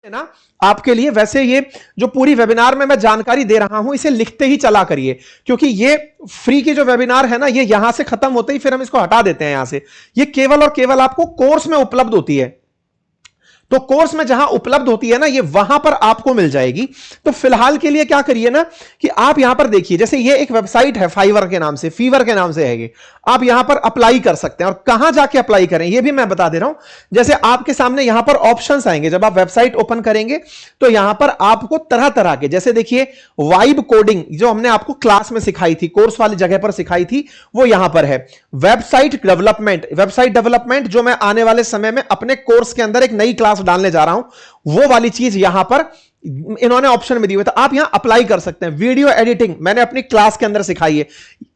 है ना आपके लिए। वैसे ये जो पूरी वेबिनार में मैं जानकारी दे रहा हूं इसे लिखते ही चला करिए, क्योंकि ये फ्री की जो वेबिनार है ना ये यहां से खत्म होते ही फिर हम इसको हटा देते हैं यहां से। ये केवल और केवल आपको कोर्स में उपलब्ध होती है, तो कोर्स में जहां उपलब्ध होती है ना ये वहां पर आपको मिल जाएगी। तो फिलहाल के लिए क्या करिए ना कि आप यहां पर देखिए, जैसे ये एक वेबसाइट है फाइवर के नाम से, फीवर के नाम से है ये, आप यहां पर अप्लाई कर सकते हैं। और कहां जाके अप्लाई करें ये भी मैं बता दे रहा हूं। जैसे आपके सामने यहां पर ऑप्शंस आएंगे, जब आप वेबसाइट ओपन करेंगे तो यहां पर आपको तरह तरह के, जैसे देखिए वाइब कोडिंग जो हमने आपको क्लास में सिखाई थी, कोर्स वाली जगह पर सिखाई थी, वो यहां पर है। वेबसाइट डेवलपमेंट जो मैं आने वाले समय में अपने कोर्स के अंदर एक नई क्लास डालने जा रहा हूं, वो वाली चीज यहां पर इन्होंने ऑप्शन में दी हुई, तो आप यहां अप्लाई कर सकते हैं। वीडियो एडिटिंग मैंने अपनी क्लास के अंदर सिखाई है।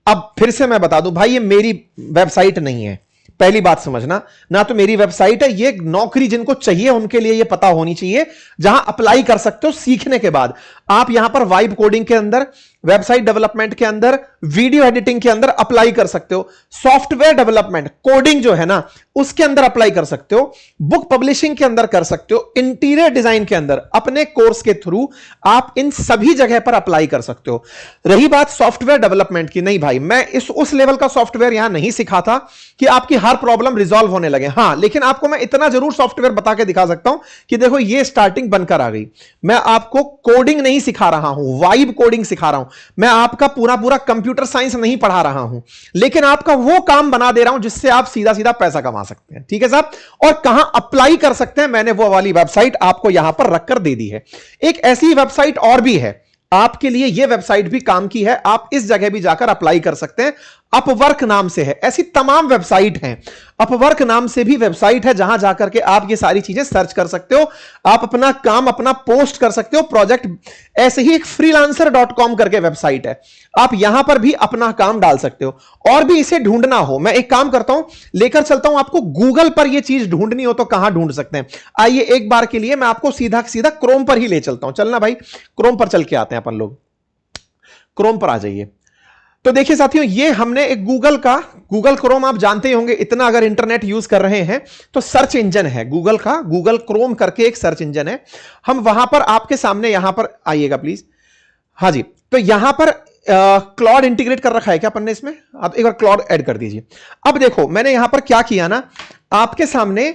अब फिर से मैं बता दूं भाई, ये मेरी वेबसाइट नहीं है, पहली बात समझना ना, तो मेरी वेबसाइट है ये। नौकरी जिनको चाहिए उनके लिए ये पता होनी चाहिए, जहां अप्लाई कर सकते हो सीखने के बाद। आप यहां पर वाइब कोडिंग के अंदर, वेबसाइट डेवलपमेंट के अंदर, वीडियो एडिटिंग के अंदर अप्लाई कर सकते हो। सॉफ्टवेयर डेवलपमेंट कोडिंग जो है ना उसके अंदर अप्लाई कर सकते हो। बुक पब्लिशिंग के अंदर कर सकते हो। इंटीरियर डिजाइन के अंदर अपने कोर्स के थ्रू आप इन सभी जगह पर अप्लाई कर सकते हो। रही बात सॉफ्टवेयर डेवलपमेंट की, नहीं भाई मैं उस लेवल का सॉफ्टवेयर यहां नहीं सिखाता कि आपकी हर प्रॉब्लम रिजॉल्व होने लगे। हां, लेकिन आपको मैं इतना जरूर सॉफ्टवेयर बता के दिखा सकता हूं कि देखो ये स्टार्टिंग बनकर आ गई। मैं आपको कोडिंग नहीं सिखा रहा हूं, वाइब कोडिंग सिखा रहा हूं। मैं आपका पूरा कंप्यूटर साइंस नहीं पढ़ा रहा हूं, लेकिन आपका वो काम बना दे रहा हूं जिससे आप सीधा सीधा पैसा कमा सकते हैं। ठीक है साहब, और कहां अप्लाई कर सकते हैं मैंने वो वाली वेबसाइट आपको यहां पर रखकर दे दी है। एक ऐसी वेबसाइट और भी है आपके लिए, ये वेबसाइट भी काम की है, आप इस जगह भी जाकर अप्लाई कर सकते हैं। अपवर्क नाम से है, ऐसी तमाम वेबसाइट हैं। अपवर्क नाम से भी वेबसाइट है, जहां जाकर के आप ये सारी चीजें सर्च कर सकते हो, आप अपना काम अपना पोस्ट कर सकते हो, प्रोजेक्ट। ऐसे ही एक freelancer.com करके वेबसाइट है, आप यहां पर भी अपना काम डाल सकते हो। और भी इसे ढूंढना हो, मैं एक काम करता हूं, लेकर चलता हूं आपको गूगल पर। यह चीज ढूंढनी हो तो कहां ढूंढ सकते हैं, आइए एक बार के लिए मैं आपको सीधा सीधा क्रोम पर ही ले चलता हूं। चलना भाई, क्रोम पर चल के आते हैं अपन लोग। क्रोम पर आ जाइए। तो देखिए साथियों, ये हमने एक गूगल क्रोम आप जानते ही होंगे, इतना अगर इंटरनेट यूज कर रहे हैं तो सर्च इंजन है गूगल का, गूगल क्रोम करके एक सर्च इंजन है। हम वहां पर आपके सामने, यहां पर आइएगा प्लीज। हाँ जी, तो यहां पर क्लॉड इंटीग्रेट कर रखा है क्या अपन ने इसमें? आप एक बार क्लॉड ऐड कर दीजिए। अब देखो मैंने यहां पर क्या किया ना, आपके सामने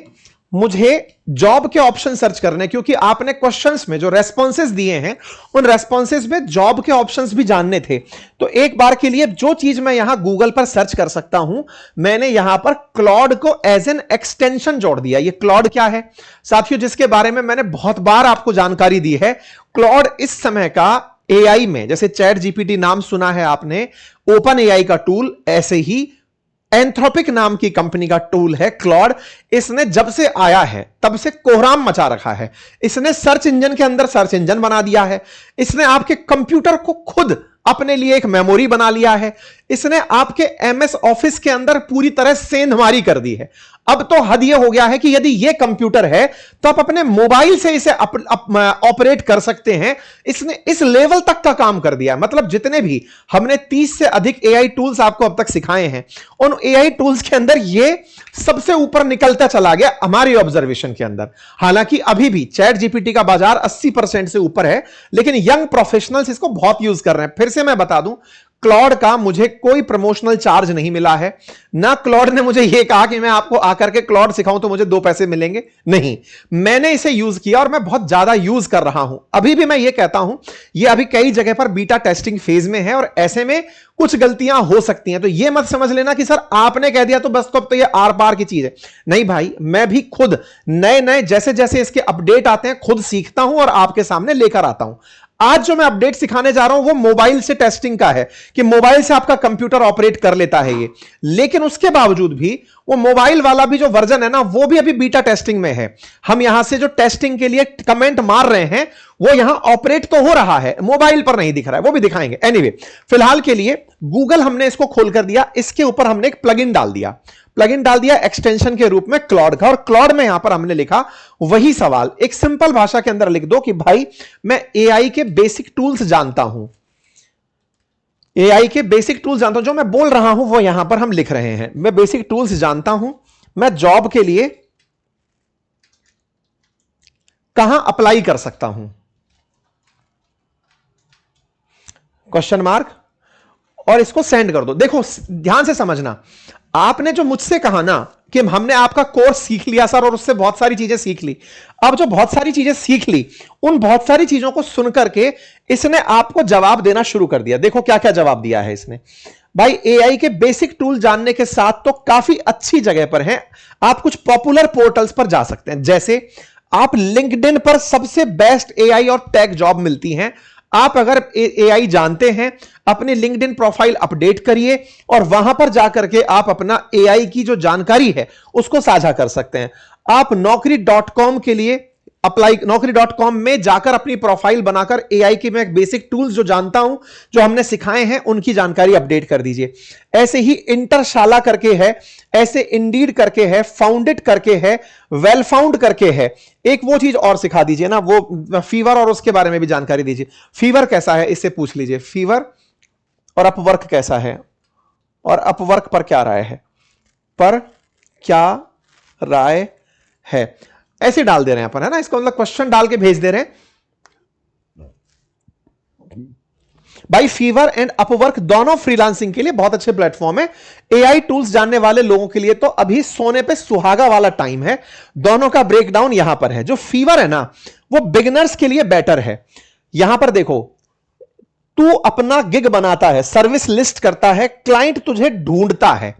मुझे जॉब के ऑप्शन सर्च करने, क्योंकि आपने क्वेश्चंस में जो रेस्पॉन्सेस दिए हैं उन रेस्पॉन्सेस में जॉब के ऑप्शंस भी जानने थे। तो एक बार के लिए जो चीज मैं यहां गूगल पर सर्च कर सकता हूं, मैंने यहां पर क्लॉड को एज एन एक्सटेंशन जोड़ दिया। ये क्लॉड क्या है साथियों, जिसके बारे में मैंने बहुत बार आपको जानकारी दी है। क्लॉड इस समय का एआई में, जैसे चैट जीपीटी नाम सुना है आपने, ओपन एआई का टूल, ऐसे ही एंथ्रोपिक नाम की कंपनी का टूल है क्लॉड। इसने जब से आया है तब से कोहराम मचा रखा है। इसने सर्च इंजन के अंदर सर्च इंजन बना दिया है। इसने आपके कंप्यूटर को खुद अपने लिए एक मेमोरी बना लिया है। इसने आपके एमएस ऑफिस के अंदर पूरी तरह सेंधमारी कर दी है। अब तो हद यह हो गया है कि यदि यह कंप्यूटर है तो आप अपने मोबाइल से इसे ऑपरेट कर सकते हैं। इसने इस लेवल तक का काम कर दिया। मतलब जितने भी हमने 30 से अधिक एआई टूल्स आपको अब तक सिखाए हैं, उन एआई टूल्स के अंदर यह सबसे ऊपर निकलता चला गया हमारी ऑब्जर्वेशन के अंदर। हालांकि अभी भी चैट जीपीटी का बाजार 80% से ऊपर है, लेकिन यंग प्रोफेशनल्स इसको बहुत यूज कर रहे हैं। फिर से मैं बता दूं, क्लॉड का मुझे कोई प्रमोशनल चार्ज नहीं मिला है, ना क्लॉड ने मुझे यह कहा कि मैं आपको आकर के क्लॉड सिखाऊं तो मुझे 2 पैसे मिलेंगे। नहीं, मैंने इसे यूज किया और मैं बहुत ज्यादा यूज कर रहा हूं। अभी भी मैं यह कहता हूं, यह अभी कई जगह पर बीटा टेस्टिंग फेज में है और ऐसे में कुछ गलतियां हो सकती हैं। तो यह मत समझ लेना कि सर आपने कह दिया तो बस तो अब तो यह आर पार की चीज है। नहीं भाई, मैं भी खुद नए नए जैसे जैसे इसके अपडेट आते हैं खुद सीखता हूं और आपके सामने लेकर आता हूं। आज जो मैं अपडेट सिखाने जा रहा हूं वो मोबाइल से टेस्टिंग का है, कि मोबाइल से आपका कंप्यूटर ऑपरेट कर लेता है ये। लेकिन उसके बावजूद भी वो मोबाइल वाला भी जो वर्जन है ना, वो भी अभी बीटा टेस्टिंग में है। हम यहां से जो टेस्टिंग के लिए कमेंट मार रहे हैं वो यहां ऑपरेट तो हो रहा है, मोबाइल पर नहीं दिख रहा है, वो भी दिखाएंगे। एनीवे, फिलहाल के लिए गूगल हमने इसको खोल कर दिया, इसके ऊपर हमने एक प्लगइन डाल दिया एक्सटेंशन के रूप में क्लॉड का। और क्लॉड में यहां पर हमने लिखा वही सवाल, एक सिंपल भाषा के अंदर लिख दो कि भाई मैं एआई के बेसिक टूल्स जानता हूं, एआई के बेसिक टूल्स जानता हूं। जो मैं बोल रहा हूं वो यहां पर हम लिख रहे हैं, मैं बेसिक टूल्स जानता हूं, मैं जॉब के लिए कहां अप्लाई कर सकता हूं? क्वेश्चन मार्क, और इसको सेंड कर दो। देखो ध्यान से समझना, आपने जो मुझसे कहा ना कि हमने आपका कोर्स सीख लिया सर और उससे बहुत सारी चीजें सीख ली, अब जो बहुत सारी चीजें सीख ली उन बहुत सारी चीजों को सुनकर के इसने आपको जवाब देना शुरू कर दिया। देखो क्या क्या जवाब दिया है इसने। भाई एआई के बेसिक टूल जानने के साथ तो काफी अच्छी जगह पर हैं, आप कुछ पॉपुलर पोर्टल्स पर जा सकते हैं, जैसे आप लिंक्डइन पर सबसे बेस्ट एआई और टेक जॉब मिलती हैं। आप अगर एआई जानते हैं, अपने लिंक्डइन प्रोफाइल अपडेट करिए और वहां पर जाकर के आप अपना एआई की जो जानकारी है उसको साझा कर सकते हैं। आप naukri.com के लिए अप्लाई, naukri.com में जाकर अपनी प्रोफाइल बनाकर एआई की मैं बेसिक टूल्स जो जानता हूं, जो हमने सिखाए हैं, उनकी जानकारी अपडेट कर दीजिए। ऐसे ही इंटरशाला करके है, ऐसे इंडीड करके है, फाउंडेड करके है, वेल फाउंड करके है। एक वो चीज और सिखा दीजिए ना, वो फीवर, और उसके बारे में भी जानकारी दीजिए। फीवर कैसा है इससे पूछ लीजिए, फीवर, और अपवर्क कैसा है, और अपवर्क पर क्या राय है, पर क्या राय है, ऐसे डाल दे रहे हैं अपन, है ना, इसका मतलब क्वेश्चन डाल के भेज दे रहे हैं। भाई फीवर एंड अपवर्क दोनों फ्रीलांसिंग के लिए बहुत अच्छे प्लेटफॉर्म है। एआई टूल्स जानने वाले लोगों के लिए तो अभी सोने पे सुहागा वाला टाइम है। दोनों का ब्रेकडाउन यहां पर है। जो फीवर है ना, वो बिगिनर्स के लिए बेटर है। यहां पर देखो, तू अपना गिग बनाता है, सर्विस लिस्ट करता है, क्लाइंट तुझे ढूंढता है।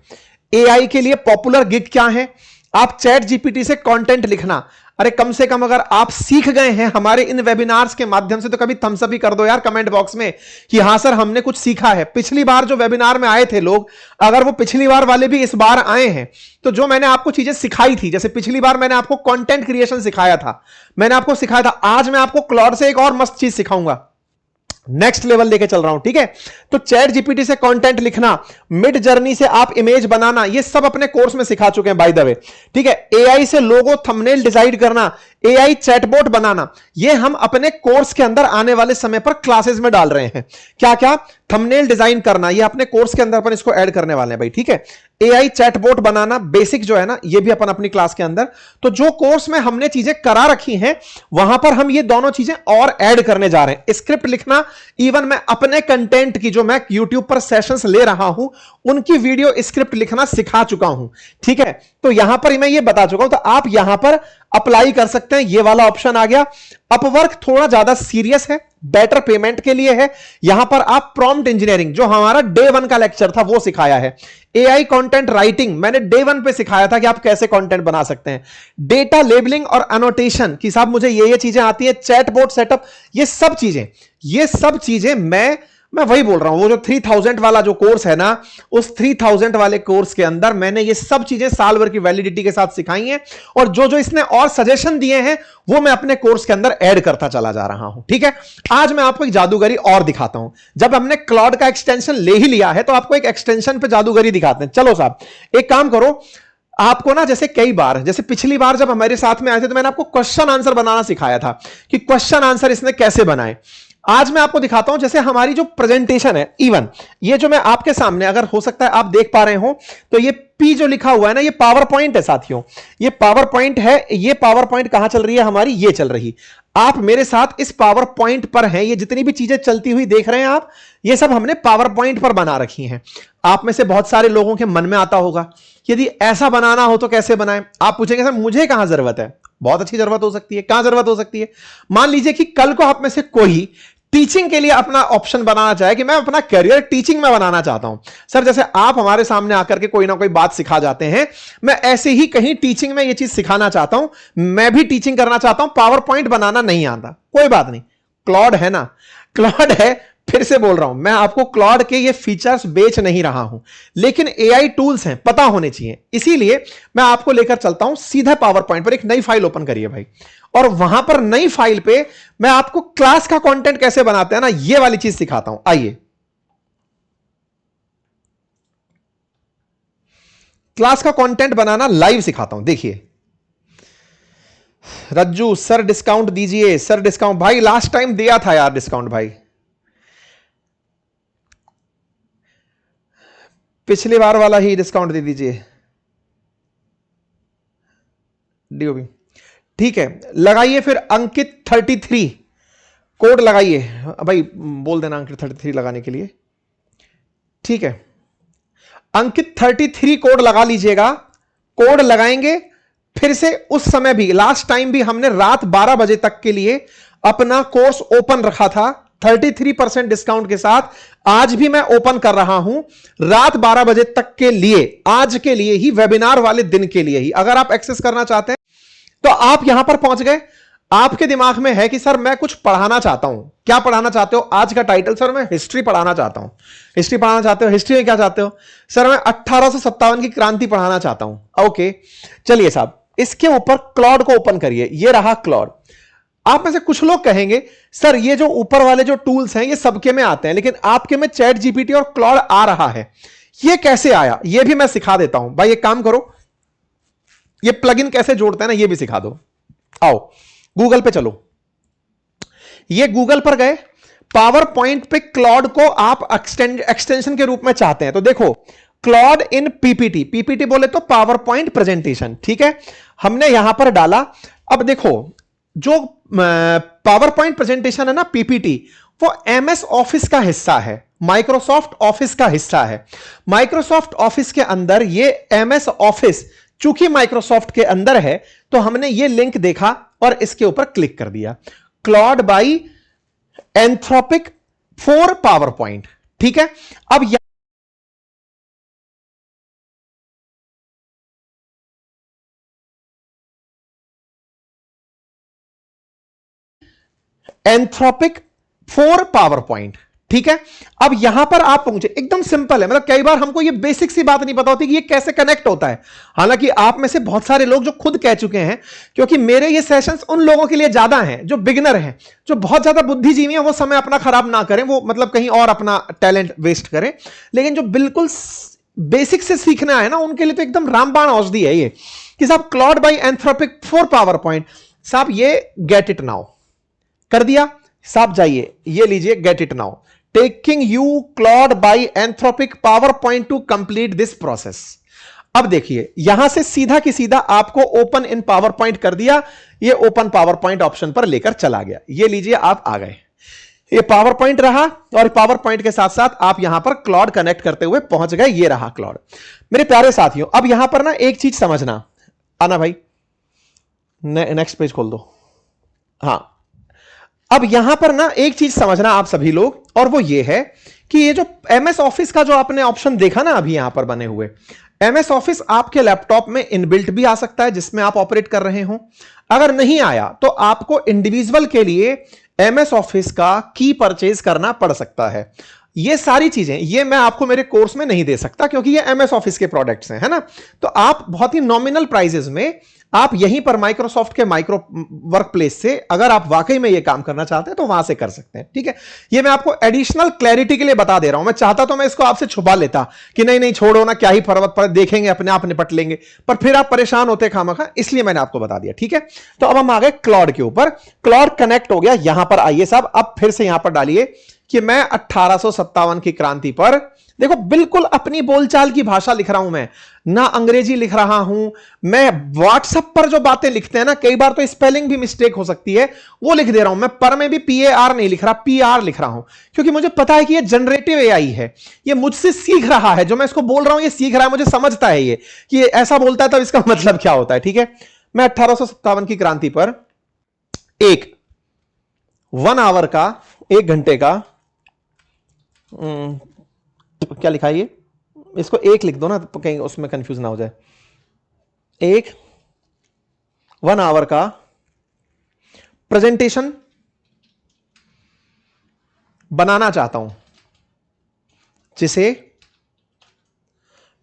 एआई के लिए पॉपुलर गिग क्या है? आप चैट जीपीटी से कंटेंट लिखना। अरे कम से कम अगर आप सीख गए हैं हमारे इन वेबिनार्स के माध्यम से तो कभी थम्स अप ही कर दो यार कमेंट बॉक्स में कि हां सर हमने कुछ सीखा है। पिछली बार जो वेबिनार में आए थे लोग, अगर वो पिछली बार वाले भी इस बार आए हैं तो जो मैंने आपको चीजें सिखाई थी, जैसे पिछली बार मैंने आपको कंटेंट क्रिएशन सिखाया था, मैंने आपको सिखाया था, आज मैं आपको क्लॉड से एक और मस्त चीज सिखाऊंगा, नेक्स्ट लेवल लेके चल रहा हूं, ठीक है। तो चैट जीपीटी से कंटेंट लिखना, मिड जर्नी से आप इमेज बनाना, ये सब अपने कोर्स में सिखा चुके हैं बाय द वे, ठीक है। एआई से लोगो थंबनेल डिसाइड करना, एआई चैटबॉट बनाना, ये हम अपने कोर्स के अंदर आने वाले समय पर क्लासेस में डाल रहे हैं। क्या क्या? थंबनेल डिजाइन करना, ये अपने कोर्स के अंदर अपन इसको ऐड करने वाले हैं भाई, ठीक है। एआई चैटबॉट बनाना बेसिक जो है ना, ये भी अपन अपनी क्लास के अंदर, तो जो कोर्स में हमने चीजें करा रखी हैं वहां पर हम ये दोनों चीजें और ऐड करने जा रहे हैं। स्क्रिप्ट लिखना, इवन मैं अपने कंटेंट की जो मैं यूट्यूब पर सेशंस ले रहा हूं उनकी वीडियो स्क्रिप्ट लिखना सिखा चुका हूं, ठीक है। तो यहां पर मैं ये बता चुका हूं, तो आप यहां पर अप्लाई कर सकते हैं। ये वाला ऑप्शन आ गया। अपवर्क थोड़ा ज्यादा सीरियस है, बेटर पेमेंट के लिए है। यहां पर आप प्रॉम्प्ट इंजीनियरिंग, जो हमारा डे 1 का लेक्चर था वो सिखाया है। एआई कंटेंट राइटिंग मैंने डे 1 पे सिखाया था कि आप कैसे कंटेंट बना सकते हैं। डेटा लेबलिंग और अनोटेशन कि साहब मुझे ये चीजें आती है, चैटबॉट सेटअप, ये सब चीजें मैं वही बोल रहा हूं, वो जो 3000 वाला जो कोर्स है ना, उस 3000 वाले कोर्स के अंदर मैंने ये सब चीजें साल भर की वैलिडिटी के साथ सिखाई हैं, और जो जो इसने और सजेशन दिए हैं वो मैं अपने कोर्स के अंदर ऐड करता चला जा रहा हूं, ठीक है। आज मैं आपको एक जादूगरी और दिखाता हूं। जब हमने क्लाउड का एक्सटेंशन ले ही लिया है तो आपको एक एक्सटेंशन पे जादूगरी दिखाते हैं। चलो साहब एक काम करो, आपको ना जैसे कई बार, जैसे पिछली बार जब हमारे साथ में आए थे तो मैंने आपको क्वेश्चन आंसर बनाना सिखाया था कि क्वेश्चन आंसर इसने कैसे बनाए। आज मैं आपको दिखाता हूं, जैसे हमारी जो प्रेजेंटेशन है, इवन ये जो मैं आपके सामने, अगर हो सकता है आप देख पा रहे हो, तो ये पी जो लिखा हुआ है ना, ये पावर पॉइंट है साथियों, ये पावर पॉइंट है। ये पावर पॉइंट कहां चल रही है हमारी? ये चल रही, आप मेरे साथ इस पावर पॉइंट पर हैं। ये जितनी भी चीजें चलती हुई देख रहे हैं आप, ये सब हमने पावर पॉइंट पर बना रखी हैं। आप में से बहुत सारे लोगों के मन में आता होगा यदि ऐसा बनाना हो तो कैसे बनाएं। आप पूछेंगे सर मुझे कहां जरूरत है? बहुत अच्छी जरूरत हो सकती है। कहां जरूरत हो सकती है? मान लीजिए कि कल को आप में से कोई टीचिंग के लिए अपना ऑप्शन बनाना चाहे कि मैं अपना करियर टीचिंग में बनाना चाहता हूं। सर जैसे आप हमारे सामने आकर के कोई ना कोई बात सिखा जाते हैं, मैं ऐसे ही कहीं टीचिंग में ये चीज सिखाना चाहता हूं, मैं भी टीचिंग करना चाहता हूं, पावर पॉइंट बनाना नहीं आता, कोई बात नहीं, क्लॉड है ना, क्लॉड है। फिर से बोल रहा हूं, मैं आपको क्लॉड के ये फीचर्स बेच नहीं रहा हूं, लेकिन एआई टूल्स हैं, पता होने चाहिए, इसीलिए मैं आपको लेकर चलता हूं सीधा पावर पॉइंट पर। एक नई फाइल ओपन करिए भाई, और वहां पर नई फाइल पे मैं आपको क्लास का कंटेंट कैसे बनाते हैं ना, ये वाली चीज सिखाता हूं। आइए क्लास का कंटेंट बनाना लाइव सिखाता हूं। देखिए रज्जू सर डिस्काउंट दीजिए, सर डिस्काउंट, भाई लास्ट टाइम दिया था यार डिस्काउंट, भाई पिछली बार वाला ही डिस्काउंट दे दीजिए। डीओबी ठीक है, लगाइए फिर अंकित 33 कोड लगाइए भाई, बोल देना अंकित 33 लगाने के लिए। ठीक है, अंकित 33 कोड लगा लीजिएगा। कोड लगाएंगे फिर से उस समय भी, लास्ट टाइम भी हमने रात 12 बजे तक के लिए अपना कोर्स ओपन रखा था 33% डिस्काउंट के साथ। आज भी मैं ओपन कर रहा हूं रात 12 बजे तक के लिए, आज के लिए ही, वेबिनार वाले दिन के लिए ही। अगर आप एक्सेस करना चाहते हैं तो आप यहां पर पहुंच गए। आपके दिमाग में है कि सर मैं कुछ पढ़ाना चाहता हूं, क्या पढ़ाना चाहते हो? आज का टाइटल सर मैं हिस्ट्री पढ़ाना चाहता हूं। हिस्ट्री पढ़ाना चाहते हो? हिस्ट्री में क्या चाहते हो? सर मैं 1857 की क्रांति पढ़ाना चाहता हूं। ओके, चलिए साहब, इसके ऊपर क्लॉड को ओपन करिए। ये रहा क्लॉड। आप में से कुछ लोग कहेंगे सर ये जो ऊपर वाले जो टूल्स हैं ये सबके में आते हैं, लेकिन आपके में चैट जीपीटी और क्लॉड आ रहा है, ये कैसे आया? ये भी मैं सिखा देता हूं भाई। एक काम करो, ये प्लगइन कैसे जोड़ते हैं ना, ये भी सिखा दो। आओ गूगल पे चलो, ये गूगल पर गए, पावर पॉइंट पे क्लॉड को आप एक्सटेंशन के रूप में चाहते हैं तो देखो, क्लॉड इन पीपीटी, पीपीटी बोले तो पावर पॉइंट प्रेजेंटेशन। ठीक है, हमने यहां पर डाला। अब देखो, जो पावर पॉइंट प्रेजेंटेशन है ना, पीपीटी, वो एमएस ऑफिस का हिस्सा है, माइक्रोसॉफ्ट ऑफिस का हिस्सा है। माइक्रोसॉफ्ट ऑफिस के अंदर ये एमएस ऑफिस चूंकि माइक्रोसॉफ्ट के अंदर है, तो हमने ये लिंक देखा और इसके ऊपर क्लिक कर दिया, Claude by Anthropic for power point. ठीक है, अब एंथ्रोपिक फॉर पावर पॉइंट। ठीक है, अब यहां पर आप पहुंचे, एकदम सिंपल है। मतलब कई बार हमको ये बेसिक सी बात नहीं पता होती कि ये कैसे कनेक्ट होता है। हालांकि आप में से बहुत सारे लोग जो खुद कह चुके हैं, क्योंकि मेरे ये सेशंस उन लोगों के लिए ज्यादा हैं जो बिगिनर हैं, जो बहुत ज्यादा बुद्धिजीवी हैं, वो समय अपना खराब ना करें, वो मतलब कहीं और अपना टैलेंट वेस्ट करें। लेकिन जो बिल्कुल बेसिक से सीखना है ना, उनके लिए तो एकदम रामबाण औषधि है ये कि साहब Claude by Anthropic for power point. साहब ये गेट इट नाउ कर दिया साहब, जाइए ये लीजिए get it now, taking you Claude by Anthropic power point two complete this process. अब देखिए, यहां से सीधा की सीधा आपको ओपन इन पावर पॉइंट कर दिया, ये ओपन पावर पॉइंट ऑप्शन पर लेकर चला गया। ये लीजिए आप आ गए, ये पावर पॉइंट रहा और पावर पॉइंट के साथ साथ आप यहां पर क्लॉड कनेक्ट करते हुए पहुंच गए। ये रहा क्लॉड। मेरे प्यारे साथियों, अब यहां पर ना एक चीज समझना, आना भाई, नेक्स्ट पेज खोल दो। हाँ, अब यहां पर ना एक चीज समझना आप सभी लोग, और वो ये है कि ये जो एमएस ऑफिस का जो आपने ऑप्शन देखा ना अभी यहां पर बने हुए, एमएस ऑफिस आपके लैपटॉप में इनबिल्ट भी आ सकता है जिसमें आप ऑपरेट कर रहे हो। अगर नहीं आया तो आपको इंडिविजुअल के लिए एमएस ऑफिस का की परचेज करना पड़ सकता है। ये सारी चीजें ये मैं आपको मेरे कोर्स में नहीं दे सकता क्योंकि ये एमएस ऑफिस के प्रोडक्ट्स हैं, है ना। तो आप बहुत ही नॉमिनल प्राइसेस में आप यहीं पर माइक्रोसॉफ्ट के माइक्रो वर्क प्लेस से अगर आप वाकई में ये काम करना चाहते हैं तो वहां से कर सकते हैं। ठीक है, ये मैं आपको एडिशनल क्लैरिटी के लिए बता दे रहा हूं। मैं चाहता तो मैं इसको आपसे छुपा लेता कि नहीं नहीं छोड़ो ना, क्या ही फर्क पड़े, देखेंगे अपने आप निपट लेंगे, पर फिर आप परेशान होते खामखा, इसलिए मैंने आपको बता दिया। ठीक है, तो अब हम आ गए क्लॉड के ऊपर। क्लॉड कनेक्ट हो गया। यहां पर आइए साहब, अब फिर से यहां पर डालिए कि मैं 1857 की क्रांति पर, देखो बिल्कुल अपनी बोलचाल की भाषा लिख रहा हूं, मैं ना अंग्रेजी लिख रहा हूं। मैं व्हाट्सएप पर जो बातें लिखते हैं ना, कई बार तो स्पेलिंग भी मिस्टेक हो सकती है, वो लिख दे रहा हूं। मैं पर में भी PAR नहीं लिख रहा, PR लिख रहा हूं, क्योंकि मुझे पता है कि ये जनरेटिव AI है, ये मुझसे सीख रहा है। जो मैं इसको बोल रहा हूं ये सीख रहा है, मुझे समझता है ये कि ये ऐसा बोलता है, तब इसका मतलब क्या होता है। ठीक है, मैं 1857 की क्रांति पर एक 1 आवर का, 1 घंटे का, क्या लिखा है ये, इसको 1 लिख दो ना, तो कहीं उसमें कंफ्यूज ना हो जाए। 1 आवर का प्रेजेंटेशन बनाना चाहता हूं जिसे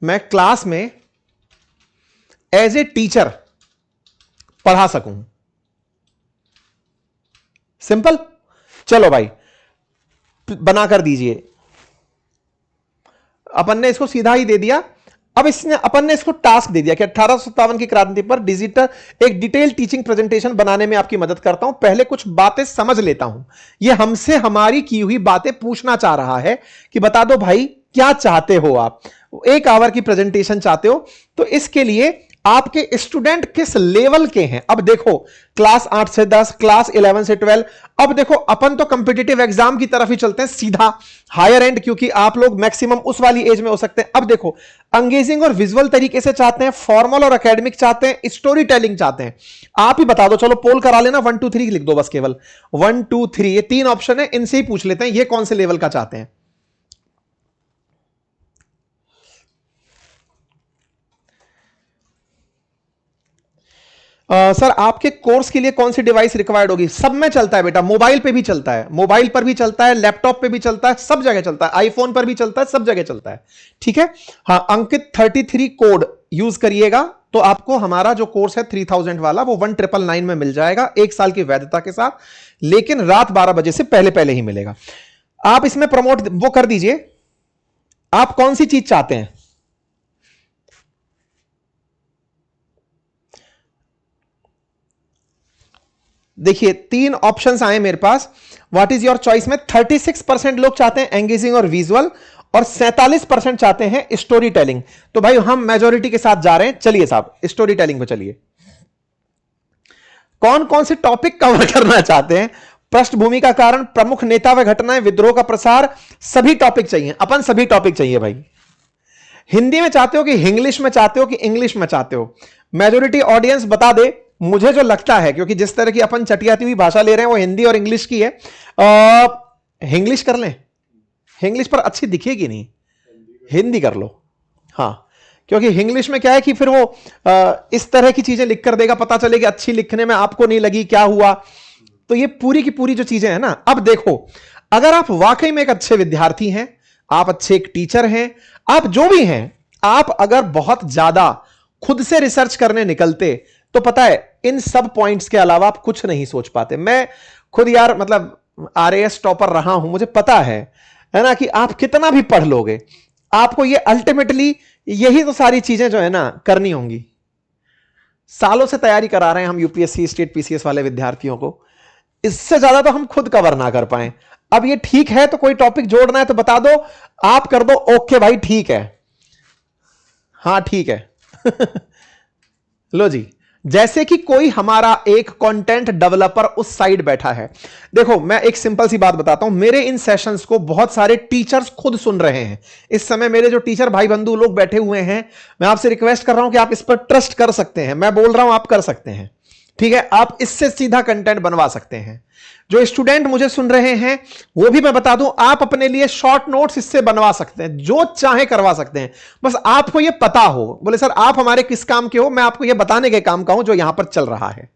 मैं क्लास में एज ए टीचर पढ़ा सकूं। सिंपल, चलो भाई बनाकर दीजिए। अपन ने इसको सीधा ही दे दिया। अब अपन ने इसको टास्क दे दिया कि 1857 की क्रांति पर एक डिटेल टीचिंग प्रेजेंटेशन बनाने में आपकी मदद करता हूं। पहले कुछ बातें समझ लेता हूं। ये हमसे हमारी की हुई बातें पूछना चाह रहा है कि बता दो भाई क्या चाहते हो आप। 1 आवर की प्रेजेंटेशन चाहते हो, तो इसके लिए आपके स्टूडेंट किस लेवल के हैं। अब देखो क्लास 8 से 10, क्लास 11 से 12। अब देखो अपन तो कॉम्पिटिटिव एग्जाम की तरफ ही चलते हैं सीधा, हायर एंड, क्योंकि आप लोग मैक्सिमम उस वाली एज में हो सकते हैं। अब देखो एंगेजिंग और विजुअल तरीके से चाहते हैं, फॉर्मल और एकेडमिक चाहते हैं, स्टोरी टेलिंग चाहते हैं। आप ही बता दो, चलो पोल करा लेना, 1 2 3 लिख दो बस, केवल 1 2 3 ये 3 ऑप्शन है, इनसे ही पूछ लेते हैं ये कौन से लेवल का चाहते हैं। सर आपके कोर्स के लिए कौन सी डिवाइस रिक्वायर्ड होगी। सब में चलता है बेटा, मोबाइल पे भी चलता है, मोबाइल पर भी चलता है, लैपटॉप पे भी चलता है, सब जगह चलता है, आईफोन पर भी चलता है, सब जगह चलता है। ठीक है, हाँ अंकित 33 कोड यूज करिएगा तो आपको हमारा जो कोर्स है 3000 वाला वो 1999 में मिल जाएगा, 1 साल की वैधता के साथ, लेकिन रात 12 बजे से पहले पहले ही मिलेगा। आप इसमें प्रमोट वो कर दीजिए, आप कौन सी चीज चाहते हैं। देखिए 3 ऑप्शंस आए मेरे पास, व्हाट इज योर चॉइस में 36% लोग चाहते हैं एंगेजिंग और विजुअल और 47% चाहते हैं स्टोरी टेलिंग। तो भाई हम मेजॉरिटी के साथ जा रहे हैं, चलिए साहब स्टोरी टेलिंग पे चलिए। कौन कौन से टॉपिक कवर करना चाहते हैं। पृष्ठभूमि का कारण, प्रमुख नेता व घटनाएं, विद्रोह का प्रसार, सभी टॉपिक चाहिए, अपन सभी टॉपिक चाहिए भाई। हिंदी में चाहते हो कि इंग्लिश में चाहते हो कि इंग्लिश में चाहते हो। मेजॉरिटी ऑडियंस बता दे, मुझे जो लगता है, क्योंकि जिस तरह की अपन चटियाती हुई भाषा ले रहे हैं वो हिंदी और इंग्लिश की है, इंग्लिश कर लें, इंग्लिश पर अच्छी दिखेगी नहीं, हिंदी कर लो। हाँ, क्योंकि इंग्लिश में क्या है कि फिर वो इस तरह की चीजें लिख कर देगा, पता चलेगी अच्छी लिखने में आपको नहीं लगी, क्या हुआ। तो ये पूरी की पूरी जो चीजें हैं ना, अब देखो अगर आप वाकई में एक अच्छे विद्यार्थी हैं, आप अच्छे एक टीचर हैं, आप जो भी हैं, आप अगर बहुत ज्यादा खुद से रिसर्च करने निकलते तो पता है इन सब पॉइंट्स के अलावा आप कुछ नहीं सोच पाते। मैं खुद यार मतलब आरएएस टॉपर रहा हूं, मुझे पता है ना, कि आप कितना भी पढ़ लोगे आपको ये अल्टीमेटली यही तो सारी चीजें जो है ना करनी होंगी। सालों से तैयारी करा रहे हैं हम यूपीएससी स्टेट पीसीएस वाले विद्यार्थियों को, इससे ज्यादा तो हम खुद कवर ना कर पाए। अब ये ठीक है तो कोई टॉपिक जोड़ना है तो बता दो, आप कर दो ओके भाई ठीक है, हाँ ठीक है लो जी, जैसे कि कोई हमारा एक कंटेंट डेवलपर उस साइड बैठा है। देखो मैं एक सिंपल सी बात बताता हूं, मेरे इन सेशंस को बहुत सारे टीचर्स खुद सुन रहे हैं इस समय। मेरे जो टीचर भाई बंधु लोग बैठे हुए हैं, मैं आपसे रिक्वेस्ट कर रहा हूं कि आप इस पर ट्रस्ट कर सकते हैं। मैं बोल रहा हूं आप कर सकते हैं, ठीक है, आप इससे सीधा कंटेंट बनवा सकते हैं। जो स्टूडेंट मुझे सुन रहे हैं वो भी मैं बता दूं, आप अपने लिए शॉर्ट नोट्स इससे बनवा सकते हैं, जो चाहे करवा सकते हैं, बस आपको ये पता हो। बोले सर आप हमारे किस काम के हो, मैं आपको ये बताने के काम का हूं जो यहां पर चल रहा है।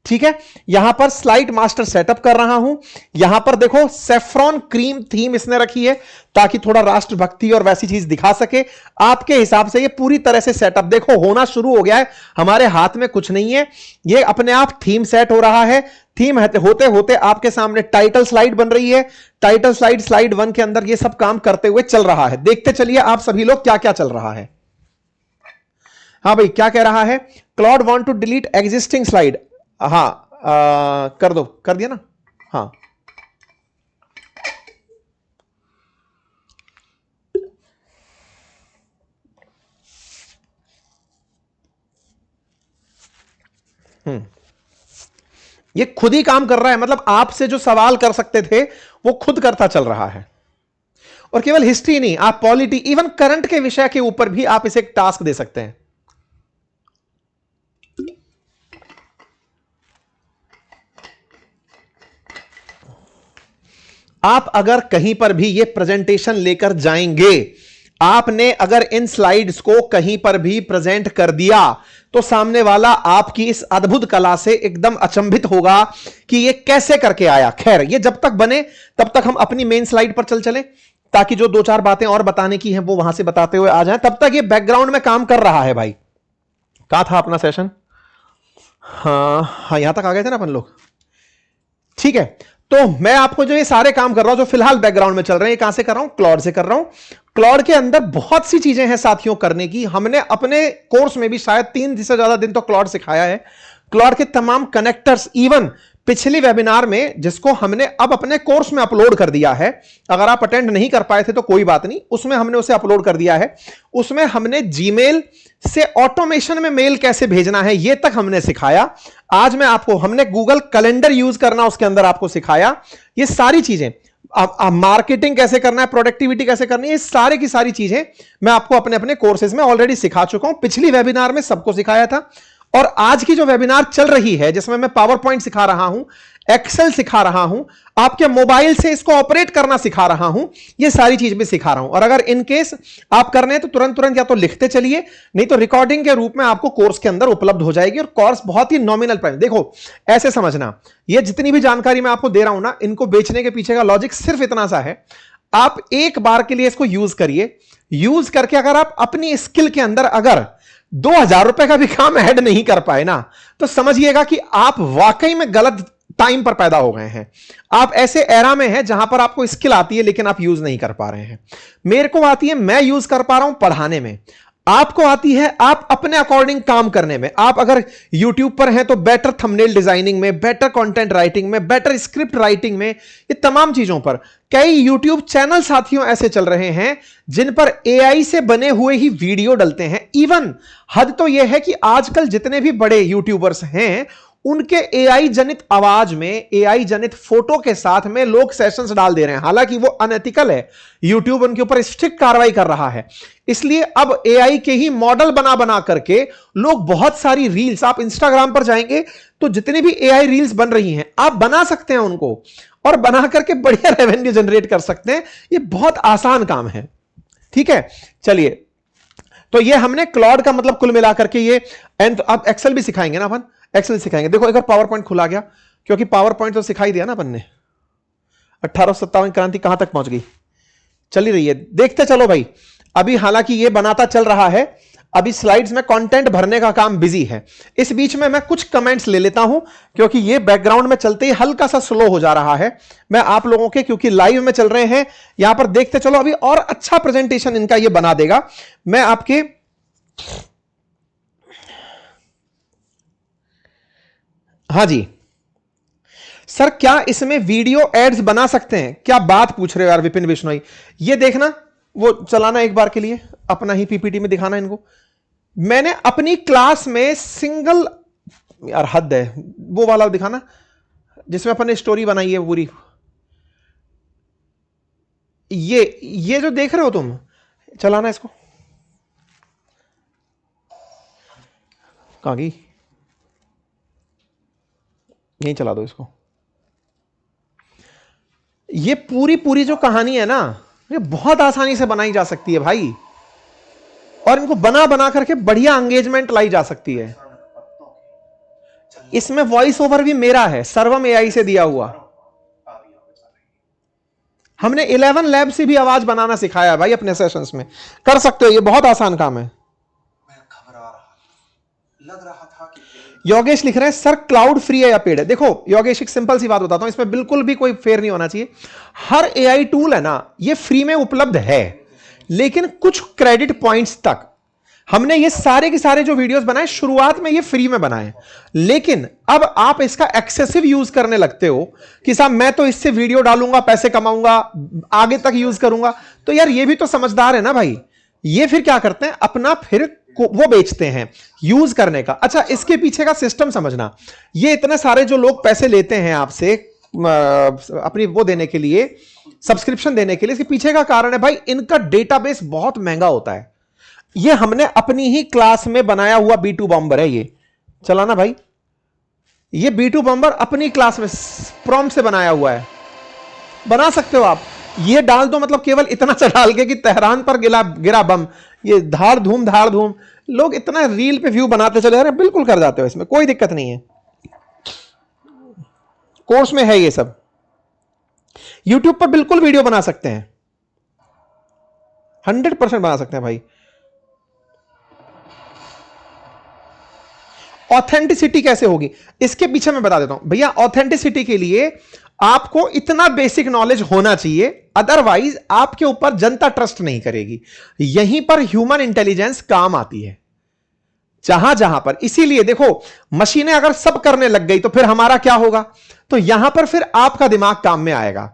ठीक है, यहां पर स्लाइड मास्टर सेटअप कर रहा हूं, यहां पर देखो सेफ्रॉन क्रीम थीम इसने रखी है ताकि थोड़ा राष्ट्रभक्ति और वैसी चीज दिखा सके। आपके हिसाब से ये पूरी तरह से सेटअप देखो होना शुरू हो गया है, हमारे हाथ में कुछ नहीं है, ये अपने आप थीम सेट हो रहा है। थीम होते होते आपके सामने टाइटल स्लाइड बन रही है, टाइटल स्लाइड स्लाइड 1 के अंदर ये सब काम करते हुए चल रहा है। देखते चलिए आप सभी लोग क्या क्या चल रहा है। हाँ भाई क्या कह रहा है, Claude want to delete existing slide. हाँ कर दो, कर दिया ना। हाँ ये खुद ही काम कर रहा है, मतलब आपसे जो सवाल कर सकते थे वो खुद करता चल रहा है। और केवल हिस्ट्री नहीं, आप पॉलिटी इवन करंट के विषय के ऊपर भी आप इसे एक टास्क दे सकते हैं। आप अगर कहीं पर भी ये प्रेजेंटेशन लेकर जाएंगे, आपने अगर इन स्लाइड्स को कहीं पर भी प्रेजेंट कर दिया तो सामने वाला आपकी इस अद्भुत कला से एकदम अचंभित होगा कि ये कैसे करके आया। खैर ये जब तक बने तब तक हम अपनी मेन स्लाइड पर चले, ताकि जो 2-4 बातें और बताने की हैं वो वहां से बताते हुए आ जाएं। तब तक ये बैकग्राउंड में काम कर रहा है भाई। कहां था अपना सेशन, हाँ यहां तक आ गए थे ना अपन लोग। ठीक है, तो मैं आपको जो ये सारे काम कर रहा हूं जो फिलहाल बैकग्राउंड में चल रहे हैं, कहां से कर रहा हूं, क्लॉड से कर रहा हूं। क्लॉड के अंदर बहुत सी चीजें हैं साथियों करने की। हमने अपने कोर्स में भी शायद 3 से ज्यादा दिन तो क्लॉड सिखाया है। क्लॉड के तमाम कनेक्टर्स, इवन पिछली वेबिनार में जिसको हमने अब अपने कोर्स में अपलोड कर दिया है, अगर आप अटेंड नहीं कर पाए थे तो कोई बात नहीं, उसमें हमने उसे अपलोड कर दिया है। उसमें हमने जीमेल से ऑटोमेशन में मेल कैसे भेजना है यह तक हमने सिखाया। आज मैं आपको, हमने गूगल कैलेंडर यूज करना उसके अंदर आपको सिखाया। ये सारी चीजें, मार्केटिंग कैसे करना है, प्रोडक्टिविटी कैसे करनी है, ये सारे की सारी चीजें मैं आपको अपने अपने कोर्सेज में ऑलरेडी सिखा चुका हूं। पिछली वेबिनार में सबको सिखाया था, और आज की जो वेबिनार चल रही है जिसमें मैं पावर पॉइंट सिखा रहा हूं, एक्सेल सिखा रहा हूं, आपके मोबाइल से इसको ऑपरेट करना सिखा रहा हूं, ये सारी चीज भी सिखा रहा हूं। और अगर इन केस आप करने हैं तो तुरंत तुरंत या तो लिखते चलिए, नहीं तो रिकॉर्डिंग के रूप में आपको कोर्स के अंदर उपलब्ध हो जाएगी। और कोर्स बहुत ही नॉमिनल प्राइस, देखो ऐसे समझना, ये जितनी भी जानकारी मैं आपको दे रहा हूं ना, इनको बेचने के पीछे का लॉजिक सिर्फ इतना सा है, आप एक बार के लिए इसको यूज करिए। यूज करके अगर आप अपनी स्किल के अंदर अगर 2000 रुपए का भी काम ऐड नहीं कर पाए ना, तो समझिएगा कि आप वाकई में गलत टाइम पर पैदा हो गए हैं। आप ऐसे एरा में हैं जहां पर आपको स्किल आती है लेकिन आप यूज नहीं कर पा रहे हैं। मेरे को आती है, मैं यूज कर पा रहा हूं पढ़ाने में, आपको आती है आप अपने अकॉर्डिंग काम करने में। आप अगर YouTube पर हैं तो बेटर थंबनेल डिजाइनिंग में, बेटर कंटेंट राइटिंग में, बेटर स्क्रिप्ट राइटिंग में, ये तमाम चीजों पर। कई YouTube चैनल साथियों ऐसे चल रहे हैं जिन पर AI से बने हुए ही वीडियो डलते हैं। इवन हद तो यह है कि आजकल जितने भी बड़े यूट्यूबर्स हैं उनके AI जनित आवाज में, AI जनित फोटो के साथ में लोग सेशंस डाल दे रहे हैं। हालांकि वो अनएथिकल है, YouTube उनके ऊपर स्ट्रिक्ट कार्रवाई कर रहा है। इसलिए अब AI के ही मॉडल बना बना करके लोग बहुत सारी रील्स, आप इंस्टाग्राम पर जाएंगे तो जितनी भी AI रील्स बन रही हैं आप बना सकते हैं उनको, और बना करके बढ़िया रेवेन्यू जनरेट कर सकते हैं। ये बहुत आसान काम है, ठीक है। चलिए, तो ये हमने क्लॉड का मतलब कुल मिलाकर के ये, एंड अब एक्सेल भी सिखाएंगे ना अपन, एक्सेल सिखाएंगे। देखो एक बार पावर पॉइंट खुला गया, क्योंकि पावर पॉइंट तो सिखाई दिया ना अपन ने। 1857 क्रांति कहां तक पहुंच गई, चली रही है, देखते चलो भाई। अभी हालांकि ये बनाता चल रहा है, अभी स्लाइड्स में कंटेंट भरने का काम बिजी है। इस बीच में मैं कुछ कमेंट्स ले लेता हूं, क्योंकि ये बैकग्राउंड में चलते ही हल्का सा स्लो हो जा रहा है। मैं आप लोगों के, क्योंकि लाइव में चल रहे हैं, यहां पर देखते चलो, अभी और अच्छा प्रेजेंटेशन इनका ये बना देगा। मैं आपके, हाँ जी सर, क्या इसमें वीडियो एड्स बना सकते हैं? क्या बात पूछ रहे हो यार विपिन बिश्नोई। ये देखना, वो चलाना एक बार के लिए, अपना ही पीपीटी में दिखाना इनको। मैंने अपनी क्लास में सिंगल, यार हद है, वो वाला दिखाना जिसमें अपन ने स्टोरी बनाई है पूरी। ये जो देख रहे हो तुम, चलाना इसको। कहां गई? यहीं चला दो इसको। ये पूरी जो कहानी है ना, ये बहुत आसानी से बनाई जा सकती है भाई, और इनको बना बना करके बढ़िया एंगेजमेंट लाई जा सकती है। इसमें वॉइस ओवर भी मेरा है, सर्वम AI से दिया हुआ। हमने 11 लैब से भी आवाज बनाना सिखाया भाई अपने सेशंस में, कर सकते हो, ये बहुत आसान काम है। लग रहा था कि योगेश लिख रहे हैं सर क्लाउड फ्री है या पेड है? देखो योगेश, एक सिंपल सी बात बताता हूं, इसमें बिल्कुल भी कोई फेयर नहीं होना चाहिए। हर AI टूल है ना, ये फ्री में उपलब्ध है, लेकिन कुछ क्रेडिट पॉइंट्स तक। हमने ये सारे के सारे जो वीडियोस बनाए शुरुआत में ये फ्री में बनाए, लेकिन अब आप इसका एक्सेसिव यूज करने लगते हो कि साहब मैं तो इससे वीडियो डालूंगा, पैसे कमाऊंगा, आगे तक यूज करूंगा। तो यार ये भी तो समझदार है ना भाई। ये फिर क्या करते हैं, अपना फिर वो बेचते हैं यूज करने का। अच्छा, इसके पीछे का सिस्टम समझना। ये इतने सारे जो लोग पैसे लेते हैं आपसे अपनी वो देने के लिए, सब्सक्रिप्शन देने के लिए, इसके पीछे का कारण है भाई, इनका डेटाबेस बहुत महंगा होता है। ये हमने अपनी ही क्लास में बनाया हुआ B2 बॉम्बर है, ये चलाना भाई। ये B2 बॉम्बर अपनी क्लास में प्रॉम्प्ट से बनाया हुआ है, बना सकते हो आप। ये डाल दो, मतलब केवल इतना सा डाल के कि तेहरान पर गिरा बम, ये धाड़ धूम। लोग इतना रील पे व्यू बनाते चले जा रहे हैं, बिल्कुल कर जाते हो, इसमें कोई दिक्कत नहीं है। कोर्स में है ये सब। YouTube पर बिल्कुल वीडियो बना सकते हैं, 100% बना सकते हैं भाई। ऑथेंटिसिटी कैसे होगी इसके पीछे मैं बता देता हूं भैया। ऑथेंटिसिटी के लिए आपको इतना बेसिक नॉलेज होना चाहिए, अदरवाइज आपके ऊपर जनता ट्रस्ट नहीं करेगी। यहीं पर ह्यूमन इंटेलिजेंस काम आती है। जहां जहां पर, इसीलिए देखो मशीनें अगर सब करने लग गई तो फिर हमारा क्या होगा, तो यहां पर फिर आपका दिमाग काम में आएगा।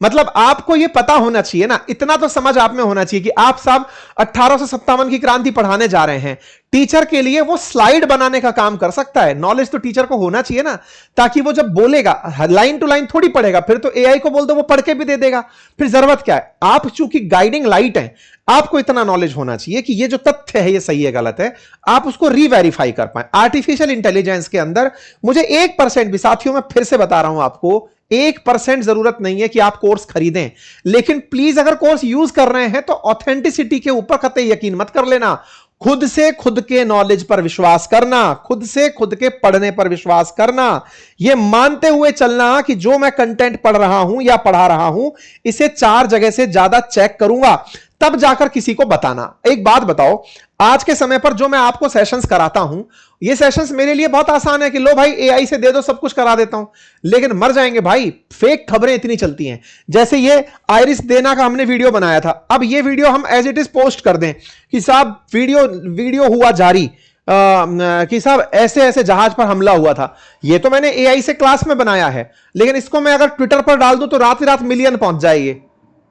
मतलब आपको यह पता होना चाहिए ना, इतना तो समझ आप में होना चाहिए कि आप सब 1857 की क्रांति पढ़ाने जा रहे हैं, टीचर के लिए वो स्लाइड बनाने का काम कर सकता है। नॉलेज तो टीचर को होना चाहिए ना, ताकि वो जब बोलेगा लाइन टू लाइन थोड़ी पढ़ेगा, फिर तो एआई को बोल दो वो पढ़ के भी दे देगा, फिर जरूरत क्या है। आप चूंकि गाइडिंग लाइट है, आपको इतना नॉलेज होना चाहिए कि ये जो तथ्य है ये सही है गलत है, आप उसको रीवेरीफाई कर पाए। आर्टिफिशियल इंटेलिजेंस के अंदर मुझे 1% भी, साथियों मैं फिर से बता रहा हूं आपको, 1% जरूरत नहीं है कि आप कोर्स खरीदें, लेकिन प्लीज अगर कोर्स यूज कर रहे हैं तो ऑथेंटिसिटी के ऊपर कतई यकीन मत कर लेना। खुद से खुद के नॉलेज पर विश्वास करना, खुद से खुद के पढ़ने पर विश्वास करना, यह मानते हुए चलना कि जो मैं कंटेंट पढ़ रहा हूं या पढ़ा रहा हूं इसे 4 जगह से ज्यादा चेक करूंगा, तब जाकर किसी को बताना। एक बात बताओ, आज के समय पर जो मैं आपको सेशंस कराता हूं, ये सेशंस मेरे लिए बहुत आसान है कि लो भाई एआई से दे दो सब कुछ करा देता हूं, लेकिन मर जाएंगे भाई, फेक खबरें इतनी चलती हैं। जैसे ये आइरिस देना का हमने वीडियो बनाया था, अब ये वीडियो हम एज इट इज पोस्ट कर दें कि साहब वीडियो हुआ जारी कि साहब ऐसे ऐसे जहाज पर हमला हुआ था, ये तो मैंने एआई से क्लास में बनाया है, लेकिन इसको मैं अगर ट्विटर पर डाल दूं तो रात ही रात मिलियन पहुंच जाएगी,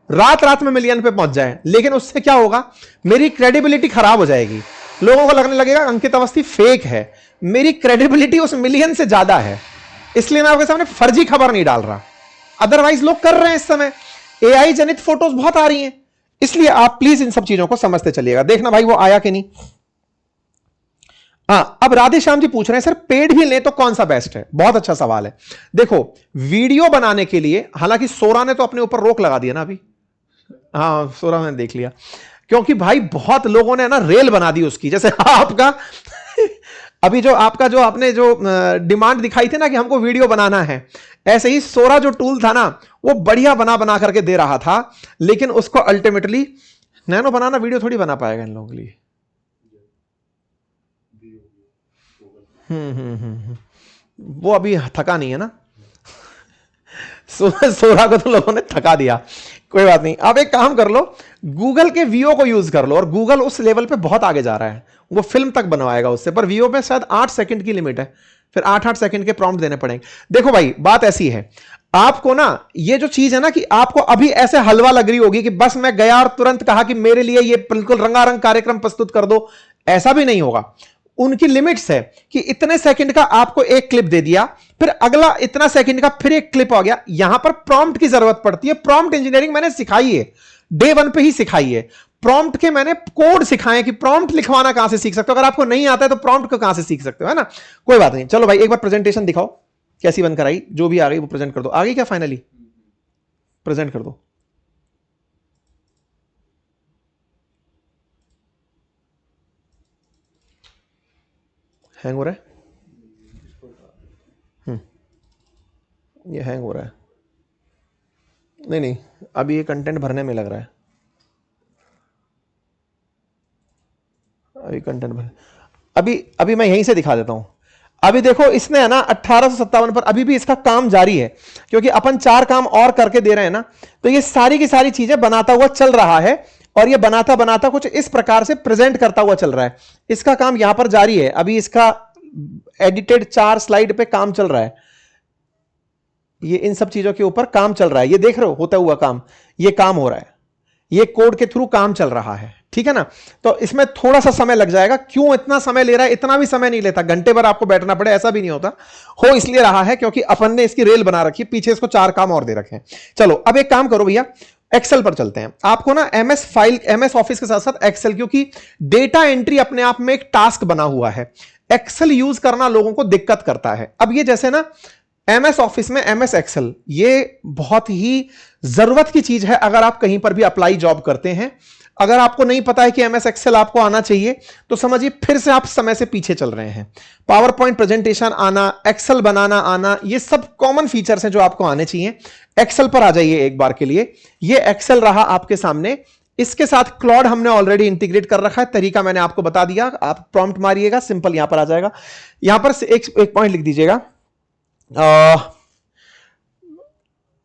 रात में मिलियन पे पहुंच जाए, लेकिन उससे क्या होगा, मेरी क्रेडिबिलिटी खराब हो जाएगी, लोगों को लगने लगेगा अंकित अवस्थी फेक है। मेरी क्रेडिबिलिटी उस मिलियन से ज्यादा है, इसलिए मैं आपके सामने फर्जी खबर नहीं डाल रहा। अदरवाइज लोग कर रहे हैं इस समय, एआई जनित फोटोज बहुत आ रही हैं, इसलिए आप प्लीज इन सब चीजों को समझते चलिएगा। देखना भाई वो आया कि नहीं। अब राधे श्याम जी पूछ रहे हैं सर पेड भी ले तो कौन सा बेस्ट है, बहुत अच्छा सवाल है। देखो वीडियो बनाने के लिए, हालांकि सोरा ने तो अपने ऊपर रोक लगा दिया ना अभी, हाँ सोरा मैंने देख लिया, क्योंकि भाई बहुत लोगों ने ना रेल बना दी उसकी, जैसे आपका अभी जो आपका जो आपने जो डिमांड दिखाई थी ना कि हमको वीडियो बनाना है, ऐसे ही सोरा जो टूल था ना वो बढ़िया बना करके दे रहा था, लेकिन उसको अल्टीमेटली नैनो बनाना वीडियो थोड़ी बना पाएगा इन लोगों के लिए। वो अभी थका नहीं है ना सोरा को तो लोगों ने थका दिया, कोई बात नहीं। अब एक काम कर लो, गूगल के वीओ को यूज कर लो, और गूगल उस लेवल पे बहुत आगे जा रहा है, वो फिल्म तक बनवाएगा उससे, पर वीओ में शायद 8 सेकंड की लिमिट है, फिर 8-8 सेकंड के प्रॉम्प्ट देने पड़ेंगे। देखो भाई बात ऐसी है, आपको ना ये जो चीज है ना कि आपको अभी ऐसे हलवा लग रही होगी कि बस मैं गया और तुरंत कहा कि मेरे लिए ये बिल्कुल रंगारंग कार्यक्रम प्रस्तुत कर दो, ऐसा भी नहीं होगा। उनकी लिमिट्स है कि इतने सेकंड का आपको एक क्लिप दे दिया, फिर अगला इतना सेकंड का फिर एक क्लिप आ गया। यहां पर प्रॉम्प्ट की जरूरत पड़ती है, प्रॉम्प्ट इंजीनियरिंग मैंने सिखाई है, डे 1 पे ही सिखाई है। प्रॉम्प्ट के मैंने कोड सिखाए कि प्रॉम्प्ट लिखवाना कहां से सीख सकते हो, अगर आपको नहीं आता है तो प्रॉम्प्ट को कहां से सीख सकते हो, है ना। कोई बात नहीं, चलो भाई एक बार प्रेजेंटेशन दिखाओ कैसी बनकर आई, जो भी आ गई वो प्रेजेंट कर दो। आ गई क्या फाइनली, प्रेजेंट कर दो। हैंग हो रहा है, ये हैंग हो रहा है, नहीं अभी ये कंटेंट भरने में लग रहा है, अभी कंटेंट भर, अभी मैं यहीं से दिखा देता हूं। अभी देखो इसने है ना 1857 पर अभी भी इसका काम जारी है, क्योंकि अपन 4 काम और करके दे रहे हैं ना, तो ये सारी की सारी चीजें बनाता हुआ चल रहा है, और ये बनाता बनाता कुछ इस प्रकार से प्रेजेंट करता हुआ चल रहा है। इसका काम यहां पर जारी है, अभी इसका एडिटेड 4 स्लाइड पे काम चल रहा है, ये इन सब चीजों के ऊपर काम चल रहा है, ये देख रहे हो होता हुआ काम, ये काम हो रहा है, ये कोड के थ्रू काम चल रहा है, ठीक है ना। तो इसमें थोड़ा सा समय लग जाएगा। क्यों इतना समय ले रहा है, इतना भी समय नहीं लेता, घंटे भर आपको बैठना पड़े ऐसा भी नहीं होता, हो इसलिए रहा है क्योंकि अपन ने इसकी रेल बना रखी है, पीछे इसको 4 काम और दे रखे हैं। चलो अब एक काम करो भैया, एक्सेल पर चलते हैं। आपको ना एमएस ऑफिस के साथ साथ एक्सेल, क्योंकि डेटा एंट्री अपने आप में एक टास्क बना हुआ है, एक्सेल यूज करना लोगों को दिक्कत करता है। अब ये जैसे ना एमएस ऑफिस में एमएस एक्सेल, ये बहुत ही जरूरत की चीज है अगर आप कहीं पर भी अप्लाई जॉब करते हैं। अगर आपको नहीं पता है कि एमएस एक्सेल आपको आना चाहिए, तो समझिए फिर से आप समय से पीछे चल रहे हैं। पावर पॉइंट प्रेजेंटेशन आना, एक्सेल बनाना आना, ये सब कॉमन फीचर्स हैं जो आपको आने चाहिए। एक्सेल पर आ जाइए एक बार के लिए, ये एक्सेल रहा आपके सामने, इसके साथ क्लॉड हमने ऑलरेडी इंटीग्रेट कर रखा है, तरीका मैंने आपको बता दिया। आप प्रॉम्प्ट मारिएगा, सिंपल यहां पर आ जाएगा। यहां पर से एक पॉइंट लिख दीजिएगा,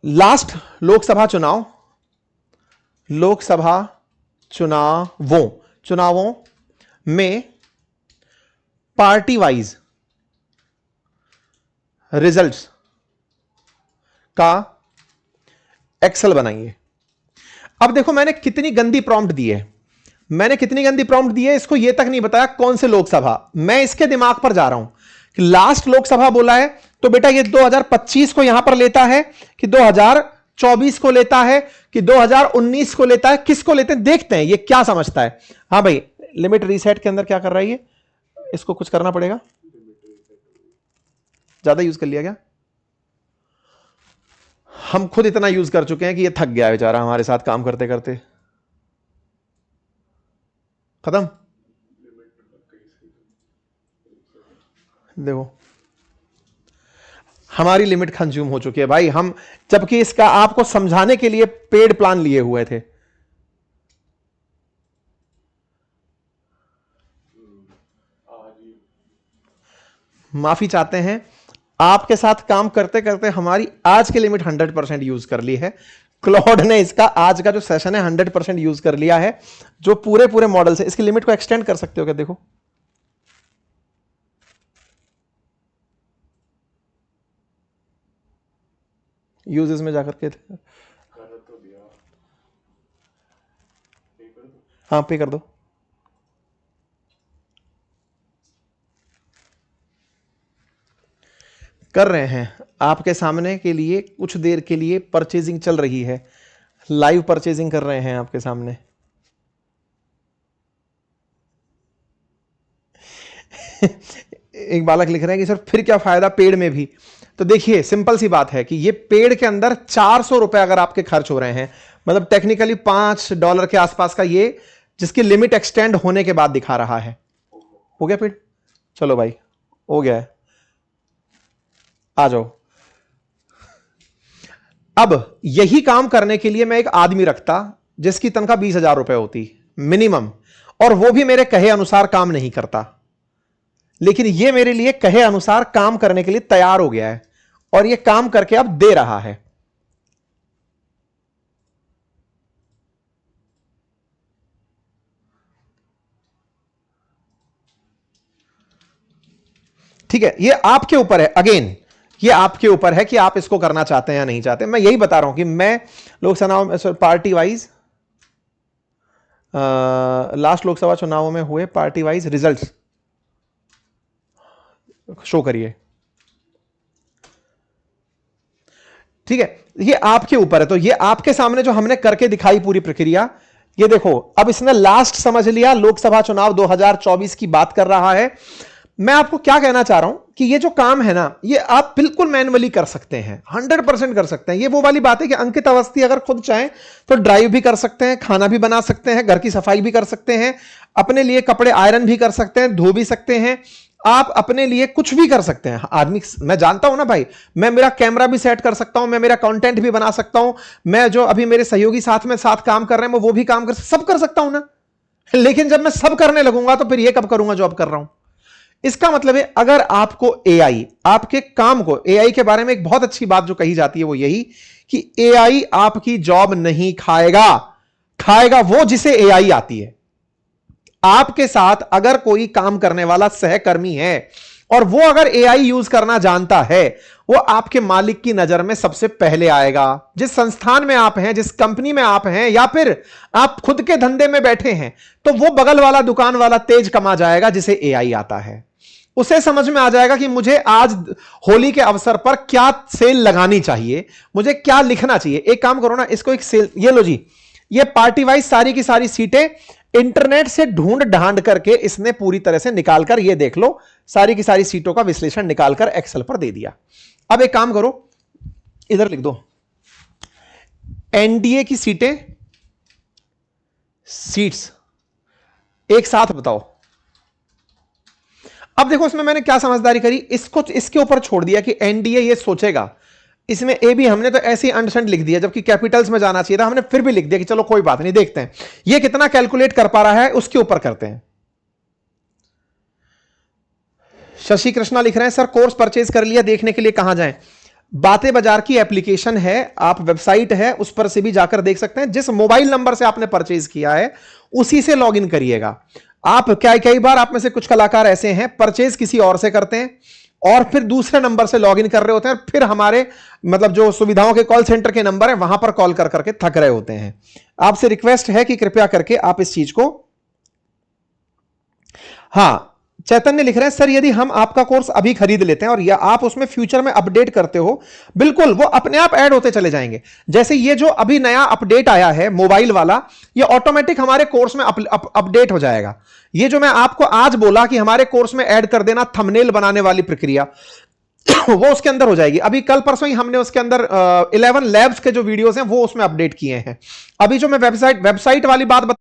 लास्ट लोकसभा चुनावों में पार्टी वाइज रिजल्ट्स का एक्सेल बनाइए। अब देखो मैंने कितनी गंदी प्रॉम्प्ट दी है, इसको यह तक नहीं बताया कौन से लोकसभा। मैं इसके दिमाग पर जा रहा हूं कि लास्ट लोकसभा बोला है, तो बेटा ये 2025 को यहां पर लेता है कि 2024 को लेता है कि 2019 को लेता है, किसको लेते हैं देखते हैं ये क्या समझता है। हाँ भाई, लिमिट रीसेट के अंदर क्या कर रहा है ये, इसको कुछ करना पड़ेगा, ज्यादा यूज कर लिया क्या? हम खुद इतना यूज कर चुके हैं कि ये थक गया बेचारा हमारे साथ काम करते करते। खत्म। देखो हमारी लिमिट कंज्यूम हो चुकी है भाई, हम जबकि इसका आपको समझाने के लिए पेड प्लान लिए हुए थे। माफी चाहते हैं, आपके साथ काम करते करते हमारी आज की लिमिट 100% यूज कर ली है। क्लॉड ने इसका आज का जो सेशन है 100% यूज कर लिया है, जो पूरे मॉडल से। इसकी लिमिट को एक्सटेंड कर सकते हो क्या? देखो यूजेस में जाकर के हाँ पे कर दो। कर रहे हैं आपके सामने के लिए, कुछ देर के लिए परचेजिंग चल रही है, लाइव परचेजिंग कर रहे हैं आपके सामने। एक बालक लिख रहे हैं कि सर फिर क्या फायदा पेड़ में भी। तो देखिए सिंपल सी बात है कि ये पेड़ के अंदर 400 रुपए अगर आपके खर्च हो रहे हैं, मतलब टेक्निकली $5 के आसपास का, ये जिसकी लिमिट एक्सटेंड होने के बाद दिखा रहा है। हो गया पेड़? चलो भाई हो गया है, आ जाओ। अब यही काम करने के लिए मैं एक आदमी रखता जिसकी तनख्वाह 20,000 रुपए होती मिनिमम, और वो भी मेरे कहे अनुसार काम नहीं करता, लेकिन ये मेरे लिए कहे अनुसार काम करने के लिए तैयार हो गया है और ये काम करके अब दे रहा है। ठीक है, ये आपके ऊपर है, अगेन ये आपके ऊपर है कि आप इसको करना चाहते हैं या नहीं चाहते। मैं यही बता रहा हूं कि मैं Lok Sabha party wise last Lok Sabha चुनावों में हुए पार्टी वाइज रिजल्ट्स शो करिए। ठीक है, ये आपके ऊपर है, तो ये आपके सामने जो हमने करके दिखाई पूरी प्रक्रिया, ये देखो अब इसने लास्ट समझ लिया, लोकसभा चुनाव 2024 की बात कर रहा है। मैं आपको क्या कहना चाह रहा हूं कि ये जो काम है ना, ये आप बिल्कुल मैनुअली कर सकते हैं, 100% कर सकते हैं। ये वो वाली बात है कि अंकित अवस्थी अगर खुद चाहें तो ड्राइव भी कर सकते हैं, खाना भी बना सकते हैं, घर की सफाई भी कर सकते हैं, अपने लिए कपड़े आयरन भी कर सकते हैं, धो भी सकते हैं, आप अपने लिए कुछ भी कर सकते हैं। आदमी, मैं जानता हूं ना भाई, मैं मेरा कैमरा भी सेट कर सकता हूं, मैं मेरा कंटेंट भी बना सकता हूं, मैं जो अभी मेरे सहयोगी साथ में साथ काम कर रहे हैं वो भी काम सब कर सकता हूं ना। लेकिन जब मैं सब करने लगूंगा तो फिर ये कब करूंगा जो अब कर रहा हूं। इसका मतलब है अगर आपको एआई आपके काम को, एआई के बारे में एक बहुत अच्छी बात जो कही जाती है वो यही कि एआई आपकी जॉब नहीं खाएगा, खाएगा वो जिसे एआई आती है। आपके साथ अगर कोई काम करने वाला सहकर्मी है और वो अगर एआई यूज करना जानता है, वो आपके मालिक की नजर में सबसे पहले आएगा। जिस संस्थान में आप हैं, जिस कंपनी में आप हैं, या फिर आप खुद के धंधे में बैठे हैं, तो वो बगल वाला दुकान वाला तेज कमा जाएगा जिसे एआई आता है। उसे समझ में आ जाएगा कि मुझे आज होली के अवसर पर क्या सेल लगानी चाहिए, मुझे क्या लिखना चाहिए। एक काम करो ना, इसको एक सेल, ये लो जी, ये पार्टी वाइज सारी की सारी सीटें इंटरनेट से ढूंढ ढांड करके इसने पूरी तरह से निकालकर, ये देख लो, सारी की सारी सीटों का विश्लेषण निकालकर एक्सेल पर दे दिया। अब एक काम करो, इधर लिख दो एनडीए की सीट्स एक साथ बताओ। अब देखो इसमें मैंने क्या समझदारी करी, इसको इसके ऊपर छोड़ दिया कि एनडीए ये सोचेगा। इसमें ए भी हमने तो ऐसे ही अंडरस्टैंड लिख दिया, जबकि कैपिटल्स में जाना चाहिए था, हमने फिर भी लिख दिया कि चलो कोई बात नहीं, देखते हैं ये कितना कैलकुलेट कर पा रहा है, उसके ऊपर करते हैं। शशि कृष्णा लिख रहे हैं सर कोर्स परचेज कर लिया, देखने के लिए कहां जाएं? बातें बाजार की एप्लीकेशन है, आप वेबसाइट है उस पर से भी जाकर देख सकते हैं। जिस मोबाइल नंबर से आपने परचेज किया है उसी से लॉगिन करिएगा। आप कई बार आप में से कुछ कलाकार ऐसे हैं, परचेज किसी और से करते हैं और फिर दूसरे नंबर से लॉगिन कर रहे होते हैं, फिर हमारे मतलब जो सुविधाओं के कॉल सेंटर के नंबर है वहां पर कॉल कर करके थक रहे होते हैं। आपसे रिक्वेस्ट है कि कृपया करके आप इस चीज को, हां चैतन्य लिख रहे हैं सर यदि हम आपका कोर्स अभी खरीद लेते हैं और या आप उसमें फ्यूचर में अपडेट करते हो, बिल्कुल वो अपने आप ऐड होते चले जाएंगे। जैसे ये जो अभी नया अपडेट आया है मोबाइल वाला, ये ऑटोमेटिक हमारे कोर्स में अपडेट हो जाएगा। ये जो मैं आपको आज बोला कि हमारे कोर्स में ऐड कर देना थंबनेल बनाने वाली प्रक्रिया, वो उसके अंदर हो जाएगी। अभी कल परसों ही हमने उसके अंदर 11 लैब्स के जो वीडियोस हैं वो उसमें अपडेट किए हैं। अभी जो मैं वेबसाइट वाली बात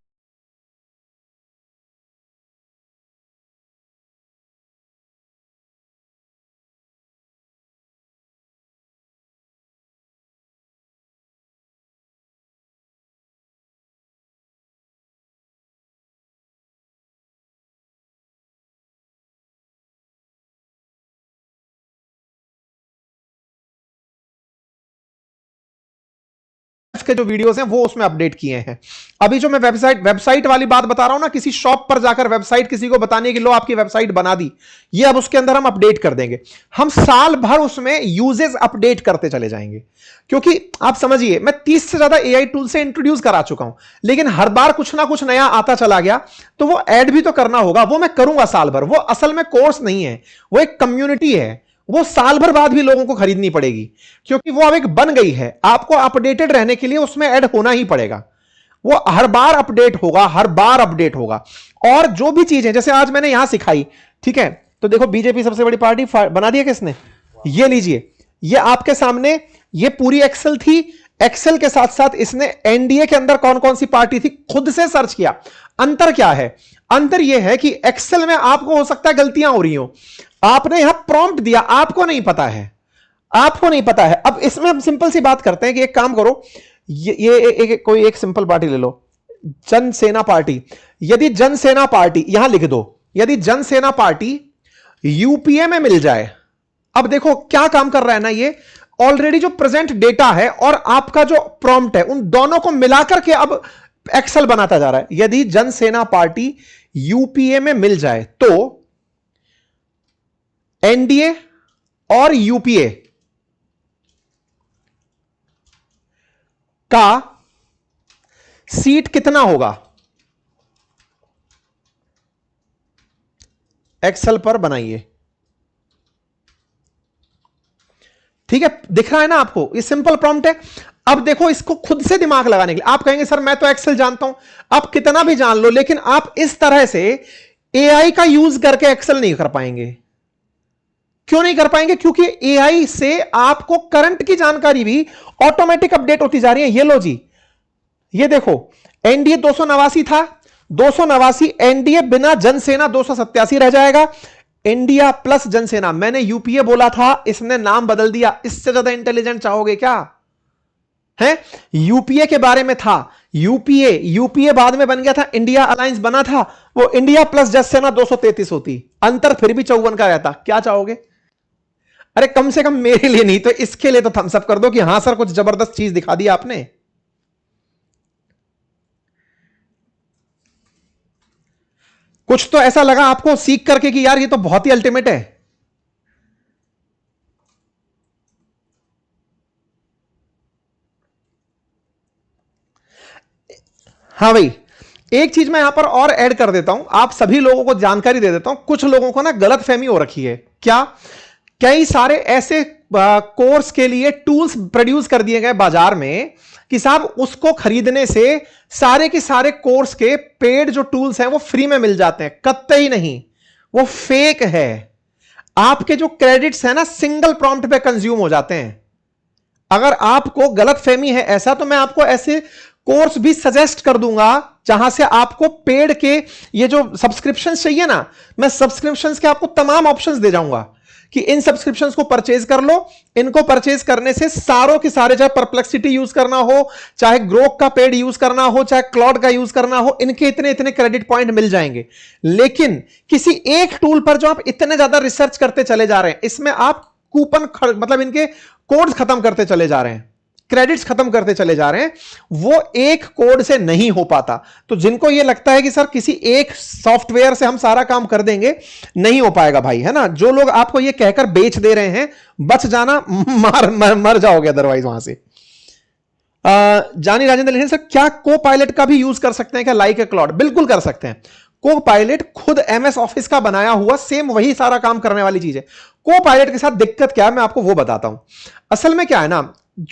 के जो वीडियोस हैं वो उसमें अपडेट किए हैं। अभी जो मैं वेबसाइट वाली बात बता रहा हूं ना, किसी शॉप पर जाकर वेबसाइट किसी को बताने की लो आपकी वेबसाइट बना दी, ये अब उसके अंदर हम अपडेट कर देंगे। हम साल भर उसमें यूजेस अपडेट करते चले जाएंगे, क्योंकि आप समझिए मैं 30 से ज्यादा एआई टूल से इंट्रोड्यूस करा चुका हूं, लेकिन हर बार कुछ ना कुछ नया आता चला गया, तो वो ऐड भी तो करना होगा। वो मैं करूंगा साल भर। वो असल में कोर्स नहीं है, वो एक कम्युनिटी है। वो साल भर बाद भी लोगों को खरीदनी पड़ेगी, क्योंकि वो अब एक बन गई है। आपको अपडेटेड रहने के लिए उसमें ऐड होना ही पड़ेगा। वो हर बार अपडेट होगा, हर बार अपडेट होगा। और जो भी चीजें जैसे आज मैंने यहां सिखाई, ठीक है, तो देखो बीजेपी सबसे बड़ी पार्टी बना दिया किसने, ये लीजिए, ये आपके सामने ये पूरी एक्सेल थी। एक्सेल के साथ साथ इसने एनडीए के अंदर कौन कौन सी पार्टी थी खुद से सर्च किया। अंतर क्या है? अंतर यह है कि एक्सेल में आपको हो सकता है गलतियां हो रही हो, आपने यहां प्रॉम्प्ट दिया, आपको नहीं पता है, आपको नहीं पता है। अब इसमें हम सिंपल सी बात करते हैं कि एक काम करो, ये कोई एक सिंपल पार्टी ले लो, जनसेना पार्टी। यदि जनसेना पार्टी यहां लिख दो, यदि जनसेना पार्टी यूपीए में मिल जाए, अब देखो क्या काम कर रहा है ना, ये ऑलरेडी जो प्रेजेंट डेटा है और आपका जो प्रॉम्प्ट है उन दोनों को मिलाकर के अब एक्सेल बनाता जा रहा है। यदि जनसेना पार्टी यूपीए में मिल जाए तो एनडीए और यूपीए का सीट कितना होगा, एक्सेल पर बनाइए। ठीक है, दिख रहा है ना आपको, ये सिंपल प्रॉम्प्ट है। अब देखो इसको खुद से दिमाग लगाने के लिए आप कहेंगे सर मैं तो एक्सेल जानता हूं, आप कितना भी जान लो, लेकिन आप इस तरह से एआई का यूज करके एक्सेल नहीं कर पाएंगे। क्यों नहीं कर पाएंगे? क्योंकि एआई से आपको करंट की जानकारी भी ऑटोमेटिक अपडेट होती जा रही है। ये लो जी, ये देखो एनडीए 289 था, 289 एनडीए बिना जनसेना 287 रह जाएगा। इंडिया प्लस जनसेना, मैंने यूपीए बोला था, इसने नाम बदल दिया। इससे ज्यादा इंटेलिजेंट चाहोगे क्या है? यूपीए के बारे में था, यूपीए बाद में बन गया था, इंडिया अलायंस बना था, वो इंडिया प्लस जनसेना 233 होती, अंतर फिर भी 54 का रहता। क्या चाहोगे? अरे कम से कम मेरे लिए नहीं तो इसके लिए तो थम्स अप कर दो कि हां सर कुछ जबरदस्त चीज दिखा दी आपने। कुछ तो ऐसा लगा आपको सीख करके कि यार ये तो बहुत ही अल्टीमेट है। हाँ भाई, एक चीज मैं यहां पर और ऐड कर देता हूं, आप सभी लोगों को जानकारी दे देता हूं। कुछ लोगों को ना गलतफहमी हो रखी है। क्या? कई सारे ऐसे कोर्स के लिए टूल्स प्रोड्यूस कर दिए गए बाजार में कि साहब उसको खरीदने से सारे के सारे कोर्स के पेड जो टूल्स हैं वो फ्री में मिल जाते हैं। कतई नहीं, वो फेक है। आपके जो क्रेडिट्स हैं ना सिंगल प्रॉम्प्ट पे कंज्यूम हो जाते हैं। अगर आपको गलतफहमी है ऐसा, तो मैं आपको ऐसे कोर्स भी सजेस्ट कर दूंगा जहां से आपको पेड के ये जो सब्सक्रिप्शन चाहिए ना, मैं सब्सक्रिप्शन के आपको तमाम ऑप्शंस दे जाऊंगा कि इन सब्सक्रिप्शंस को परचेज कर लो। इनको परचेज करने से सारों के सारे, चाहे परप्लेक्सिटी यूज करना हो, चाहे ग्रोक का पेड यूज करना हो, चाहे क्लॉड का यूज करना हो, इनके इतने इतने क्रेडिट पॉइंट मिल जाएंगे। लेकिन किसी एक टूल पर जो आप इतने ज्यादा रिसर्च करते चले जा रहे हैं, इसमें आप कूपन मतलब इनके कोड्स खत्म करते चले जा रहे हैं। क्रेडिट्स खत्म करते चले जा रहे हैं, वो एक कोड से नहीं हो पाता। तो जिनको ये लगता है कि सर किसी एक सॉफ्टवेयर से हम सारा काम कर देंगे, नहीं हो पाएगा भाई, है ना। जो लोग आपको ये कहकर बेच दे रहे हैं, बच जाना, मर जाओगे अदरवाइज वहां से। जानी राजेंद्र लिखें, सर क्या को पायलट का भी यूज कर सकते हैं क्या लाइक ए क्लॉड? बिल्कुल कर सकते हैं। को पायलट खुद एमएस ऑफिस का बनाया हुआ सेम वही सारा काम करने वाली चीज है। को पायलट के साथ दिक्कत क्या है मैं आपको वो बताता हूं। असल में क्या है ना,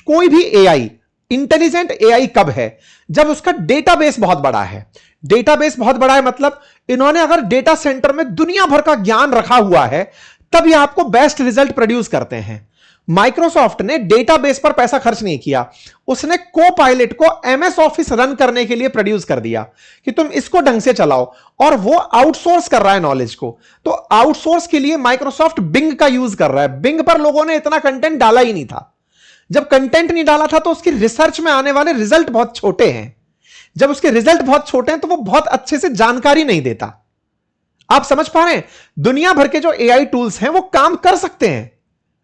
कोई भी एआई, इंटेलिजेंट एआई कब है? जब उसका डेटाबेस बहुत बड़ा है। डेटाबेस बहुत बड़ा है मतलब इन्होंने अगर डेटा सेंटर में दुनिया भर का ज्ञान रखा हुआ है, तब ये आपको बेस्ट रिजल्ट प्रोड्यूस करते हैं। माइक्रोसॉफ्ट ने डेटाबेस पर पैसा खर्च नहीं किया, उसने को पायलट को एमएस ऑफिस रन करने के लिए प्रोड्यूस कर दिया कि तुम इसको ढंग से चलाओ, और वो आउटसोर्स कर रहा है नॉलेज को। तो आउटसोर्स के लिए माइक्रोसॉफ्ट बिंग का यूज कर रहा है। बिंग पर लोगों ने इतना कंटेंट डाला ही नहीं था। जब कंटेंट नहीं डाला था तो उसकी रिसर्च में आने वाले रिजल्ट बहुत छोटे हैं। जब उसके रिजल्ट बहुत छोटे हैं तो वो बहुत अच्छे से जानकारी नहीं देता। आप समझ पा रहे हैं? दुनिया भर के जो एआई टूल्स हैं वो काम कर सकते हैं।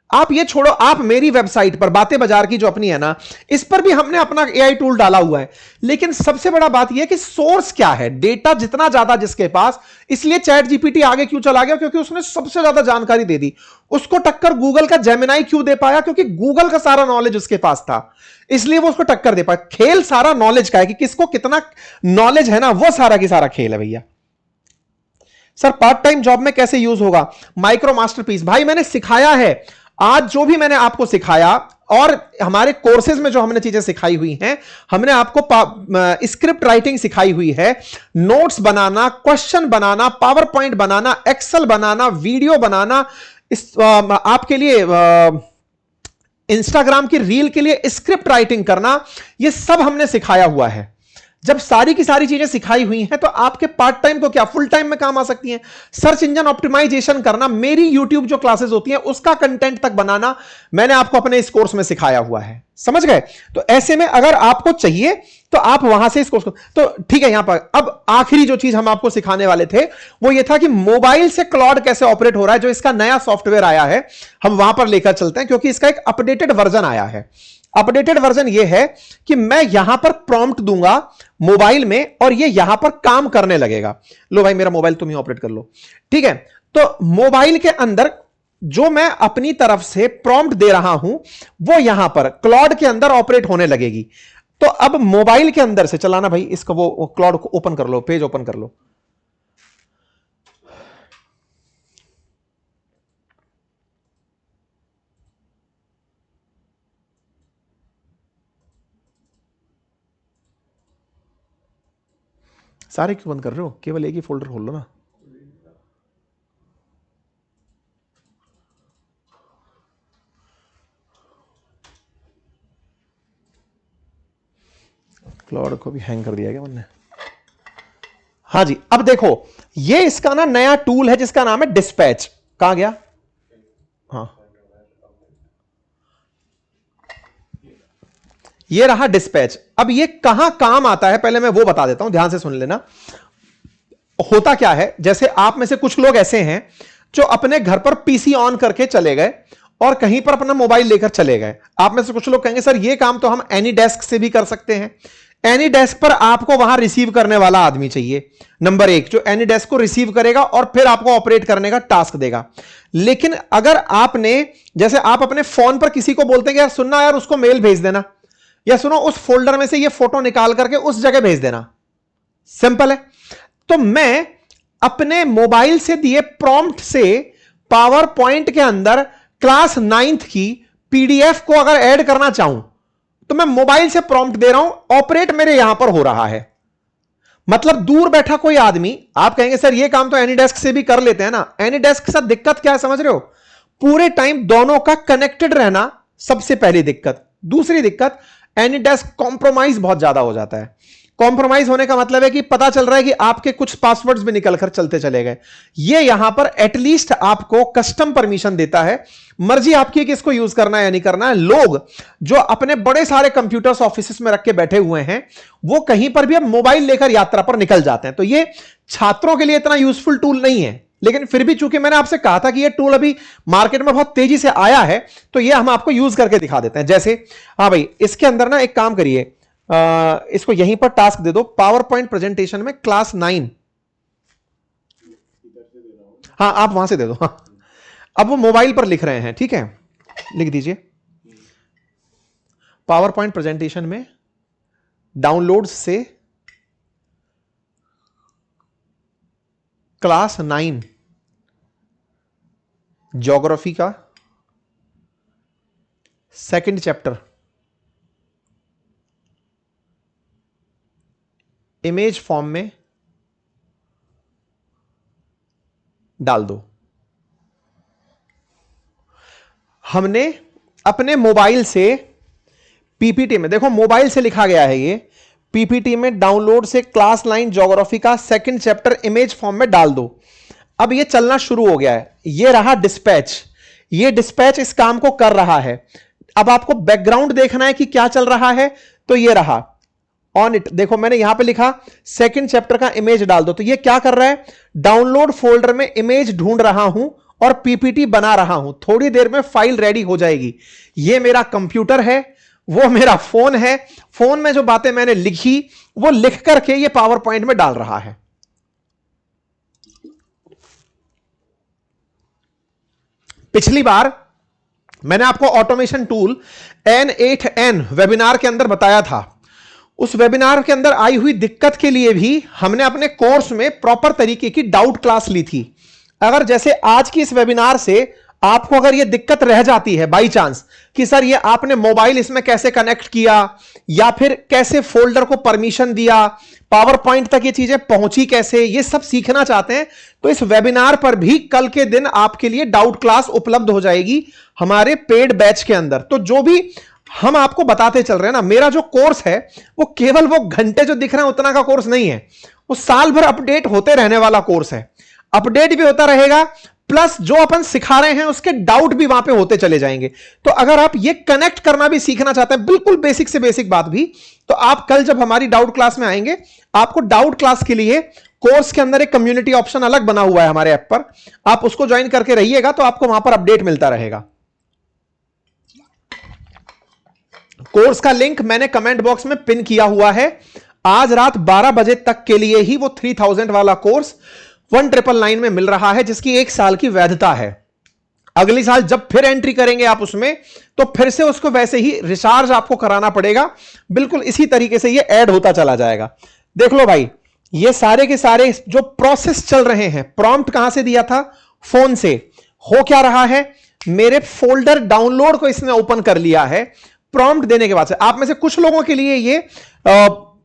आप ये छोड़ो, आप मेरी वेबसाइट पर बातें बाजार की जो अपनी है ना, इस पर भी हमने अपना एआई टूल डाला हुआ है। लेकिन सबसे बड़ा बात यह कि सोर्स क्या है, डेटा जितना ज्यादा जिसके पास, इसलिए चैट जीपीटी आगे क्यों चला गया? क्योंकि उसने सबसे ज्यादा जानकारी दे दी। उसको टक्कर गूगल का जेमिनाई क्यों दे पाया? क्योंकि गूगल का सारा नॉलेज उसके पास था, इसलिए वो उसको टक्कर दे पाया। खेल सारा नॉलेज का है कि किसको कितना नॉलेज है ना, वो सारा की सारा खेल है भैया। सर पार्ट टाइम जॉब में कैसे यूज होगा माइक्रो मास्टरपीस? भाई मैंने सिखाया है, आज जो भी मैंने आपको सिखाया और हमारे कोर्सेज में जो हमने चीजें सिखाई हुई हैं, हमने आपको स्क्रिप्ट राइटिंग सिखाई हुई है, नोट्स बनाना, क्वेश्चन बनाना, पावर पॉइंट बनाना, एक्सेल बनाना, वीडियो बनाना, आपके लिए इंस्टाग्राम की रील के लिए स्क्रिप्ट राइटिंग करना, ये सब हमने सिखाया हुआ है। जब सारी की सारी चीजें सिखाई हुई हैं तो आपके पार्ट टाइम को क्या फुल टाइम में काम आ सकती हैं। सर्च इंजन ऑप्टिमाइजेशन करना, मेरी यूट्यूब जो क्लासेस होती हैं उसका कंटेंट तक बनाना, मैंने आपको अपने इस कोर्स में सिखाया हुआ है। समझ गए? तो ऐसे में अगर आपको चाहिए तो आप वहां से इस कोर्स को, तो ठीक है। यहां पर अब आखिरी जो चीज हम आपको सिखाने वाले थे वो ये था कि मोबाइल से क्लॉड कैसे ऑपरेट हो रहा है। जो इसका नया सॉफ्टवेयर आया है हम वहां पर लेकर चलते हैं, क्योंकि इसका एक अपडेटेड वर्जन आया है। अपडेटेड वर्जन ये है कि मैं यहां पर प्रॉम्प्ट दूंगा मोबाइल में और ये यहां पर काम करने लगेगा। लो भाई मेरा मोबाइल तुम ही ऑपरेट कर लो, ठीक है। तो मोबाइल के अंदर जो मैं अपनी तरफ से प्रॉम्प्ट दे रहा हूं वो यहां पर क्लॉड के अंदर ऑपरेट होने लगेगी। तो अब मोबाइल के अंदर से चलाना भाई, इसका वो क्लॉड को ओपन कर लो, पेज ओपन कर लो। सारे क्यों बंद कर रहे हो? केवल एक ही फोल्डर खोल लो ना। क्लॉड को भी हैंग कर दिया क्या मैंने? हाँ जी, अब देखो ये इसका ना नया टूल है जिसका नाम है डिस्पैच। कहां गया? हाँ ये रहा डिस्पैच। अब ये कहां काम आता है पहले मैं वो बता देता हूं, ध्यान से सुन लेना। होता क्या है, जैसे आप में से कुछ लोग ऐसे हैं जो अपने घर पर पीसी ऑन करके चले गए और कहीं पर अपना मोबाइल लेकर चले गए। आप में से कुछ लोग कहेंगे सर ये काम तो हम एनी डेस्क से भी कर सकते हैं। एनी डेस्क पर आपको वहां रिसीव करने वाला आदमी चाहिए, नंबर एक, जो एनी डेस्क को रिसीव करेगा और फिर आपको ऑपरेट करने का टास्क देगा। लेकिन अगर आपने, जैसे आप अपने फोन पर किसी को बोलते हैं यार सुनना यार उसको मेल भेज देना, या सुनो उस फोल्डर में से ये फोटो निकाल करके उस जगह भेज देना, सिंपल है। तो मैं अपने मोबाइल से दिए प्रॉम्प्ट से पावर पॉइंट के अंदर क्लास 9th की पीडीएफ को अगर ऐड करना चाहूं तो मैं मोबाइल से प्रॉम्प्ट दे रहा हूं, ऑपरेट मेरे यहां पर हो रहा है। मतलब दूर बैठा कोई आदमी, आप कहेंगे सर ये काम तो एनीडेस्क से भी कर लेते हैं ना। एनीडेस्क के साथ दिक्कत क्या है समझ रहे हो? पूरे टाइम दोनों का कनेक्टेड रहना सबसे पहली दिक्कत। दूसरी दिक्कत, एनीडेस्क कॉम्प्रोमाइज बहुत ज्यादा हो जाता है। कॉम्प्रोमाइज होने का मतलब है कि पता चल रहा है कि आपके कुछ पासवर्ड्स भी निकलकर चलते चले गए। ये यहां पर एटलीस्ट आपको कस्टम परमिशन देता है, मर्जी आपकी कि इसको यूज करना है या नहीं करना है। लोग जो अपने बड़े सारे कंप्यूटर्स ऑफिस में रख के बैठे हुए हैं वो कहीं पर भी अब मोबाइल लेकर यात्रा पर निकल जाते हैं। तो ये छात्रों के लिए इतना यूजफुल टूल नहीं है, लेकिन फिर भी चूंकि मैंने आपसे कहा था कि ये टूल अभी मार्केट में बहुत तेजी से आया है, तो ये हम आपको यूज करके दिखा देते हैं। जैसे हाँ भाई, इसके अंदर ना एक काम करिए, इसको यहीं पर टास्क दे दो, पावर पॉइंट प्रेजेंटेशन में क्लास 9। हाँ आप वहां से दे दो। हाँ अब वो मोबाइल पर लिख रहे हैं, ठीक है, लिख दीजिए पावर पॉइंट प्रेजेंटेशन में डाउनलोड्स से क्लास 9 ज्योग्राफी का सेकंड चैप्टर इमेज फॉर्म में डाल दो। हमने अपने मोबाइल से पीपीटी में, देखो मोबाइल से लिखा गया है ये, पीपीटी में डाउनलोड से क्लास 9 ज्योग्राफी का सेकंड चैप्टर इमेज फॉर्म में डाल दो। अब ये चलना शुरू हो गया है, ये रहा डिस्पैच, ये डिस्पैच इस काम को कर रहा है। अब आपको बैकग्राउंड देखना है कि क्या चल रहा है, तो ये रहा ऑन इट, देखो मैंने यहां पे लिखा सेकंड चैप्टर का इमेज डाल दो, तो ये क्या कर रहा है, डाउनलोड फोल्डर में इमेज ढूंढ रहा हूं और पीपीटी बना रहा हूं, थोड़ी देर में फाइल रेडी हो जाएगी। ये मेरा कंप्यूटर है, वो मेरा फोन है, फोन में जो बातें मैंने लिखी वो लिख करके ये पावर पॉइंट में डाल रहा है। पिछली बार मैंने आपको ऑटोमेशन टूल N8N वेबिनार के अंदर बताया था, उस वेबिनार के अंदर आई हुई दिक्कत के लिए भी हमने अपने कोर्स में प्रॉपर तरीके की डाउट क्लास ली थी। अगर जैसे आज की इस वेबिनार से आपको अगर यह दिक्कत रह जाती है बाई चांस कि सर ये आपने मोबाइल इसमें कैसे कनेक्ट किया, या फिर कैसे फोल्डर को परमिशन दिया, पावर पॉइंट तक ये चीजें पहुंची कैसे, ये सब सीखना चाहते हैं, तो इस वेबिनार पर भी कल के दिन आपके लिए डाउट क्लास उपलब्ध हो जाएगी हमारे पेड बैच के अंदर। तो जो भी हम आपको बताते चल रहे हैं ना, मेरा जो कोर्स है वो केवल वो घंटे जो दिख रहे हैं उतना का कोर्स नहीं है, वो साल भर अपडेट होते रहने वाला कोर्स है, अपडेट भी होता रहेगा, प्लस जो अपन सिखा रहे हैं उसके डाउट भी वहां पे होते चले जाएंगे। तो अगर आप ये कनेक्ट करना भी सीखना चाहते हैं, बिल्कुल बेसिक से बेसिक बात भी, तो आप कल जब हमारी डाउट क्लास में आएंगे, आपको डाउट क्लास के लिए कोर्स के अंदर एक कम्युनिटी ऑप्शन अलग बना हुआ है हमारे ऐप पर, आप उसको ज्वाइन करके रहिएगा, तो आपको वहां पर अपडेट मिलता रहेगा। कोर्स का लिंक मैंने कमेंट बॉक्स में पिन किया हुआ है। आज रात 12 बजे तक के लिए ही वो 3000 वाला कोर्स 1999 में मिल रहा है, जिसकी 1 साल की वैधता है। अगली साल जब फिर एंट्री करेंगे आप उसमें, तो फिर से उसको वैसे ही रिचार्ज आपको कराना पड़ेगा, बिल्कुल इसी तरीके से ये ऐड होता चला जाएगा। देख लो भाई, ये सारे के सारे जो प्रोसेस चल रहे हैं, प्रॉम्प्ट कहां से दिया था, फोन से, हो क्या रहा है, मेरे फोल्डर डाउनलोड को इसने ओपन कर लिया है प्रॉम्प्ट देने के बाद से। आप में से कुछ लोगों के लिए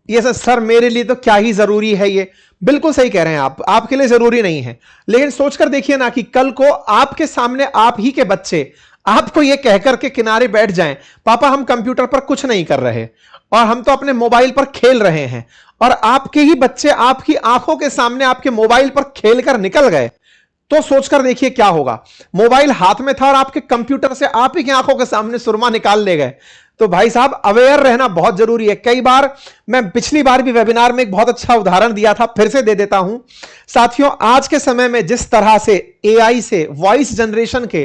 ये सर मेरे लिए तो क्या ही जरूरी है, ये बिल्कुल सही कह रहे हैं आप, आपके लिए जरूरी नहीं है, लेकिन सोचकर देखिए ना कि कल को आपके सामने आप ही के बच्चे आपको ये कहकर के किनारे बैठ जाएं, पापा हम कंप्यूटर पर कुछ नहीं कर रहे और हम तो अपने मोबाइल पर खेल रहे हैं, और आपके ही बच्चे आपकी आंखों के सामने आपके मोबाइल पर खेलकर निकल गए, तो सोचकर देखिए क्या होगा। मोबाइल हाथ में था और आपके कंप्यूटर से आप ही की आंखों के सामने सुरमा निकाल ले गए। तो भाई साहब अवेयर रहना बहुत जरूरी है। कई बार मैं पिछली बार भी वेबिनार में एक बहुत अच्छा उदाहरण दिया था, फिर से दे देता हूं साथियों। आज के समय में जिस तरह से एआई से वॉइस जनरेशन के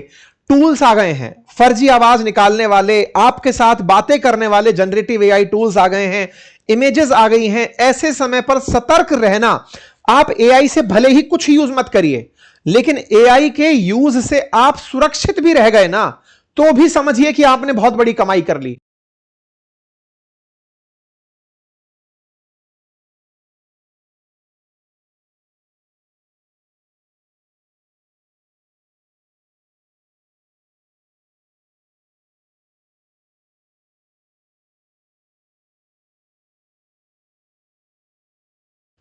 टूल्स आ गए हैं, फर्जी आवाज निकालने वाले, आपके साथ बातें करने वाले जनरेटिव एआई टूल्स आ गए हैं, इमेजेस आ गई हैं, ऐसे समय पर सतर्क रहना। आप एआई से भले ही कुछ यूज मत करिए, लेकिन एआई के यूज से आप सुरक्षित भी रह गए ना, तो भी समझिए कि आपने बहुत बड़ी कमाई कर ली।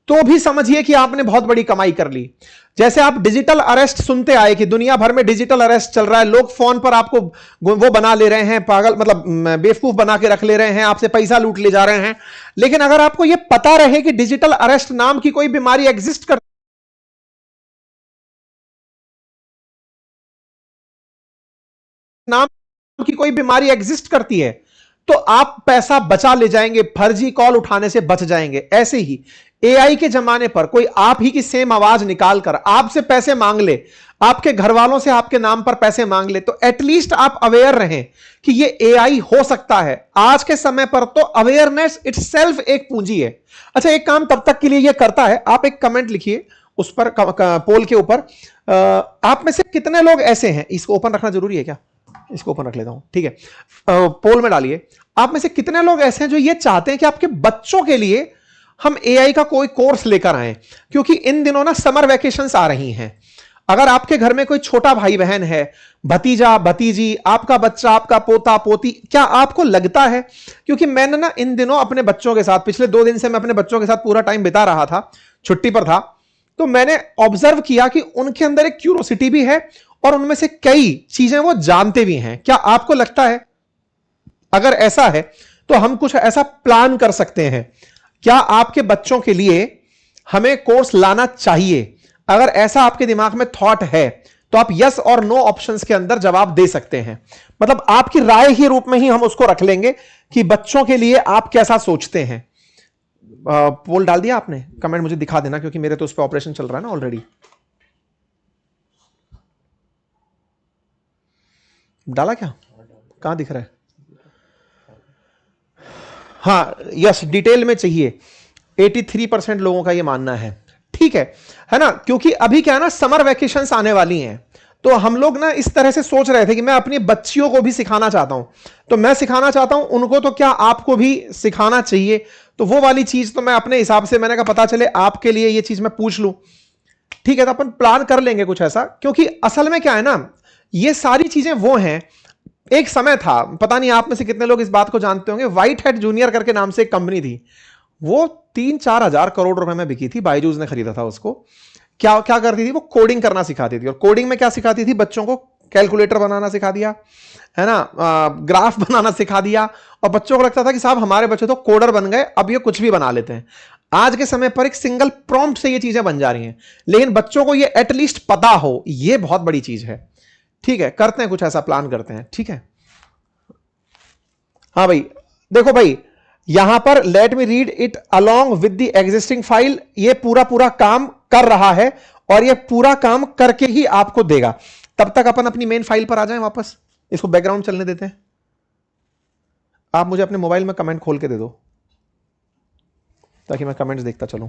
तो भी समझिए कि आपने बहुत बड़ी कमाई कर ली। जैसे आप डिजिटल अरेस्ट सुनते आए कि दुनिया भर में डिजिटल अरेस्ट चल रहा है, लोग फोन पर आपको वो बना ले रहे हैं, पागल मतलब बेवकूफ बना के रख ले रहे हैं, आपसे पैसा लूट ले जा रहे हैं। लेकिन अगर आपको यह पता रहे कि डिजिटल अरेस्ट नाम की कोई बीमारी एग्जिस्ट कर नाम की कोई बीमारी एग्जिस्ट करती है, तो आप पैसा बचा ले जाएंगे, फर्जी कॉल उठाने से बच जाएंगे। ऐसे ही एआई के जमाने पर कोई आप ही की सेम आवाज निकालकर आपसे पैसे मांग ले, आपके घर वालों से आपके नाम पर पैसे मांग ले, तो एटलीस्ट आप अवेयर रहें कि ये एआई हो सकता है। आज के समय पर तो अवेयरनेस इटसेल्फ एक पूंजी है। अच्छा, एक काम तब तक के लिए ये करता है, आप एक कमेंट लिखिए उस पर, पोल के ऊपर, आप में से कितने लोग ऐसे हैं, इसको ओपन रखना जरूरी है क्या, इसको ओपन रख लेता हूं, ठीक है, पोल में डालिए, आप में से कितने लोग ऐसे हैं जो ये चाहते हैं कि आपके बच्चों के लिए हम एआई का कोई कोर्स लेकर आए, क्योंकि इन दिनों ना समर वेकेशंस आ रही हैं। अगर आपके घर में कोई छोटा भाई बहन है, भतीजा भतीजी, आपका बच्चा, आपका पोता पोती, क्या आपको लगता है, क्योंकि मैंने ना इन दिनों अपने बच्चों के साथ, पिछले 2 दिन से मैं अपने बच्चों के साथ पूरा टाइम बिता रहा था, छुट्टी पर था, तो मैंने ऑब्जर्व किया कि उनके अंदर एक क्यूरोसिटी भी है और उनमें से कई चीजें वो जानते भी हैं। क्या आपको लगता है अगर ऐसा है तो हम कुछ ऐसा प्लान कर सकते हैं? क्या आपके बच्चों के लिए हमें कोर्स लाना चाहिए? अगर ऐसा आपके दिमाग में थॉट है तो आप यस और नो ऑप्शंस के अंदर जवाब दे सकते हैं। मतलब आपकी राय ही रूप में ही हम उसको रख लेंगे कि बच्चों के लिए आप कैसा सोचते हैं। पोल डाल दिया आपने? कमेंट मुझे दिखा देना, क्योंकि मेरे तो उस पर ऑपरेशन चल रहा है ना ऑलरेडी। डाला क्या? कहां दिख रहा है? हाँ, यस, डिटेल में चाहिए। 83% लोगों का ये मानना है। ठीक है ना, क्योंकि अभी क्या है ना, समर वेकेशंस आने वाली हैं, तो हम लोग ना इस तरह से सोच रहे थे कि मैं अपनी बच्चियों को भी सिखाना चाहता हूं, तो मैं सिखाना चाहता हूं उनको, तो क्या आपको भी सिखाना चाहिए? तो वो वाली चीज तो मैं अपने हिसाब से, मैंने कहा पता चले आपके लिए ये चीज मैं पूछ लूं। ठीक है, तो अपन प्लान कर लेंगे कुछ ऐसा, क्योंकि असल में क्या है ना, ये सारी चीजें वो हैं। एक समय था, पता नहीं आप में से कितने लोग इस बात को जानते होंगे, व्हाइट हेड जूनियर करके नाम से एक कंपनी थी, वो 3-4 हजार करोड़ रुपए में बिकी थी, बायजूस ने खरीदा था उसको। क्या क्या करती थी वो? कोडिंग करना सिखाती थी। और कोडिंग में क्या सिखाती थी? बच्चों को कैलकुलेटर बनाना सिखा दिया, है ना, ग्राफ बनाना सिखा दिया, और बच्चों को लगता था कि साहब हमारे बच्चे तो कोडर बन गए, अब ये कुछ भी बना लेते हैं। आज के समय पर एक सिंगल प्रॉम्प्ट से ये चीजें बन जा रही हैं, लेकिन बच्चों को ये एटलीस्ट पता हो, ये बहुत बड़ी चीज है। ठीक है, करते हैं कुछ ऐसा, प्लान करते हैं। ठीक है, हाँ भाई, देखो भाई, यहां पर let me read it along with the existing file, ये पूरा काम कर रहा है और ये पूरा काम करके ही आपको देगा। तब तक अपन अपनी मेन फाइल पर आ जाएं वापस, इसको बैकग्राउंड चलने देते हैं। आप मुझे अपने मोबाइल में कमेंट खोल के दे दो ताकि मैं कमेंट्स देखता चलूं।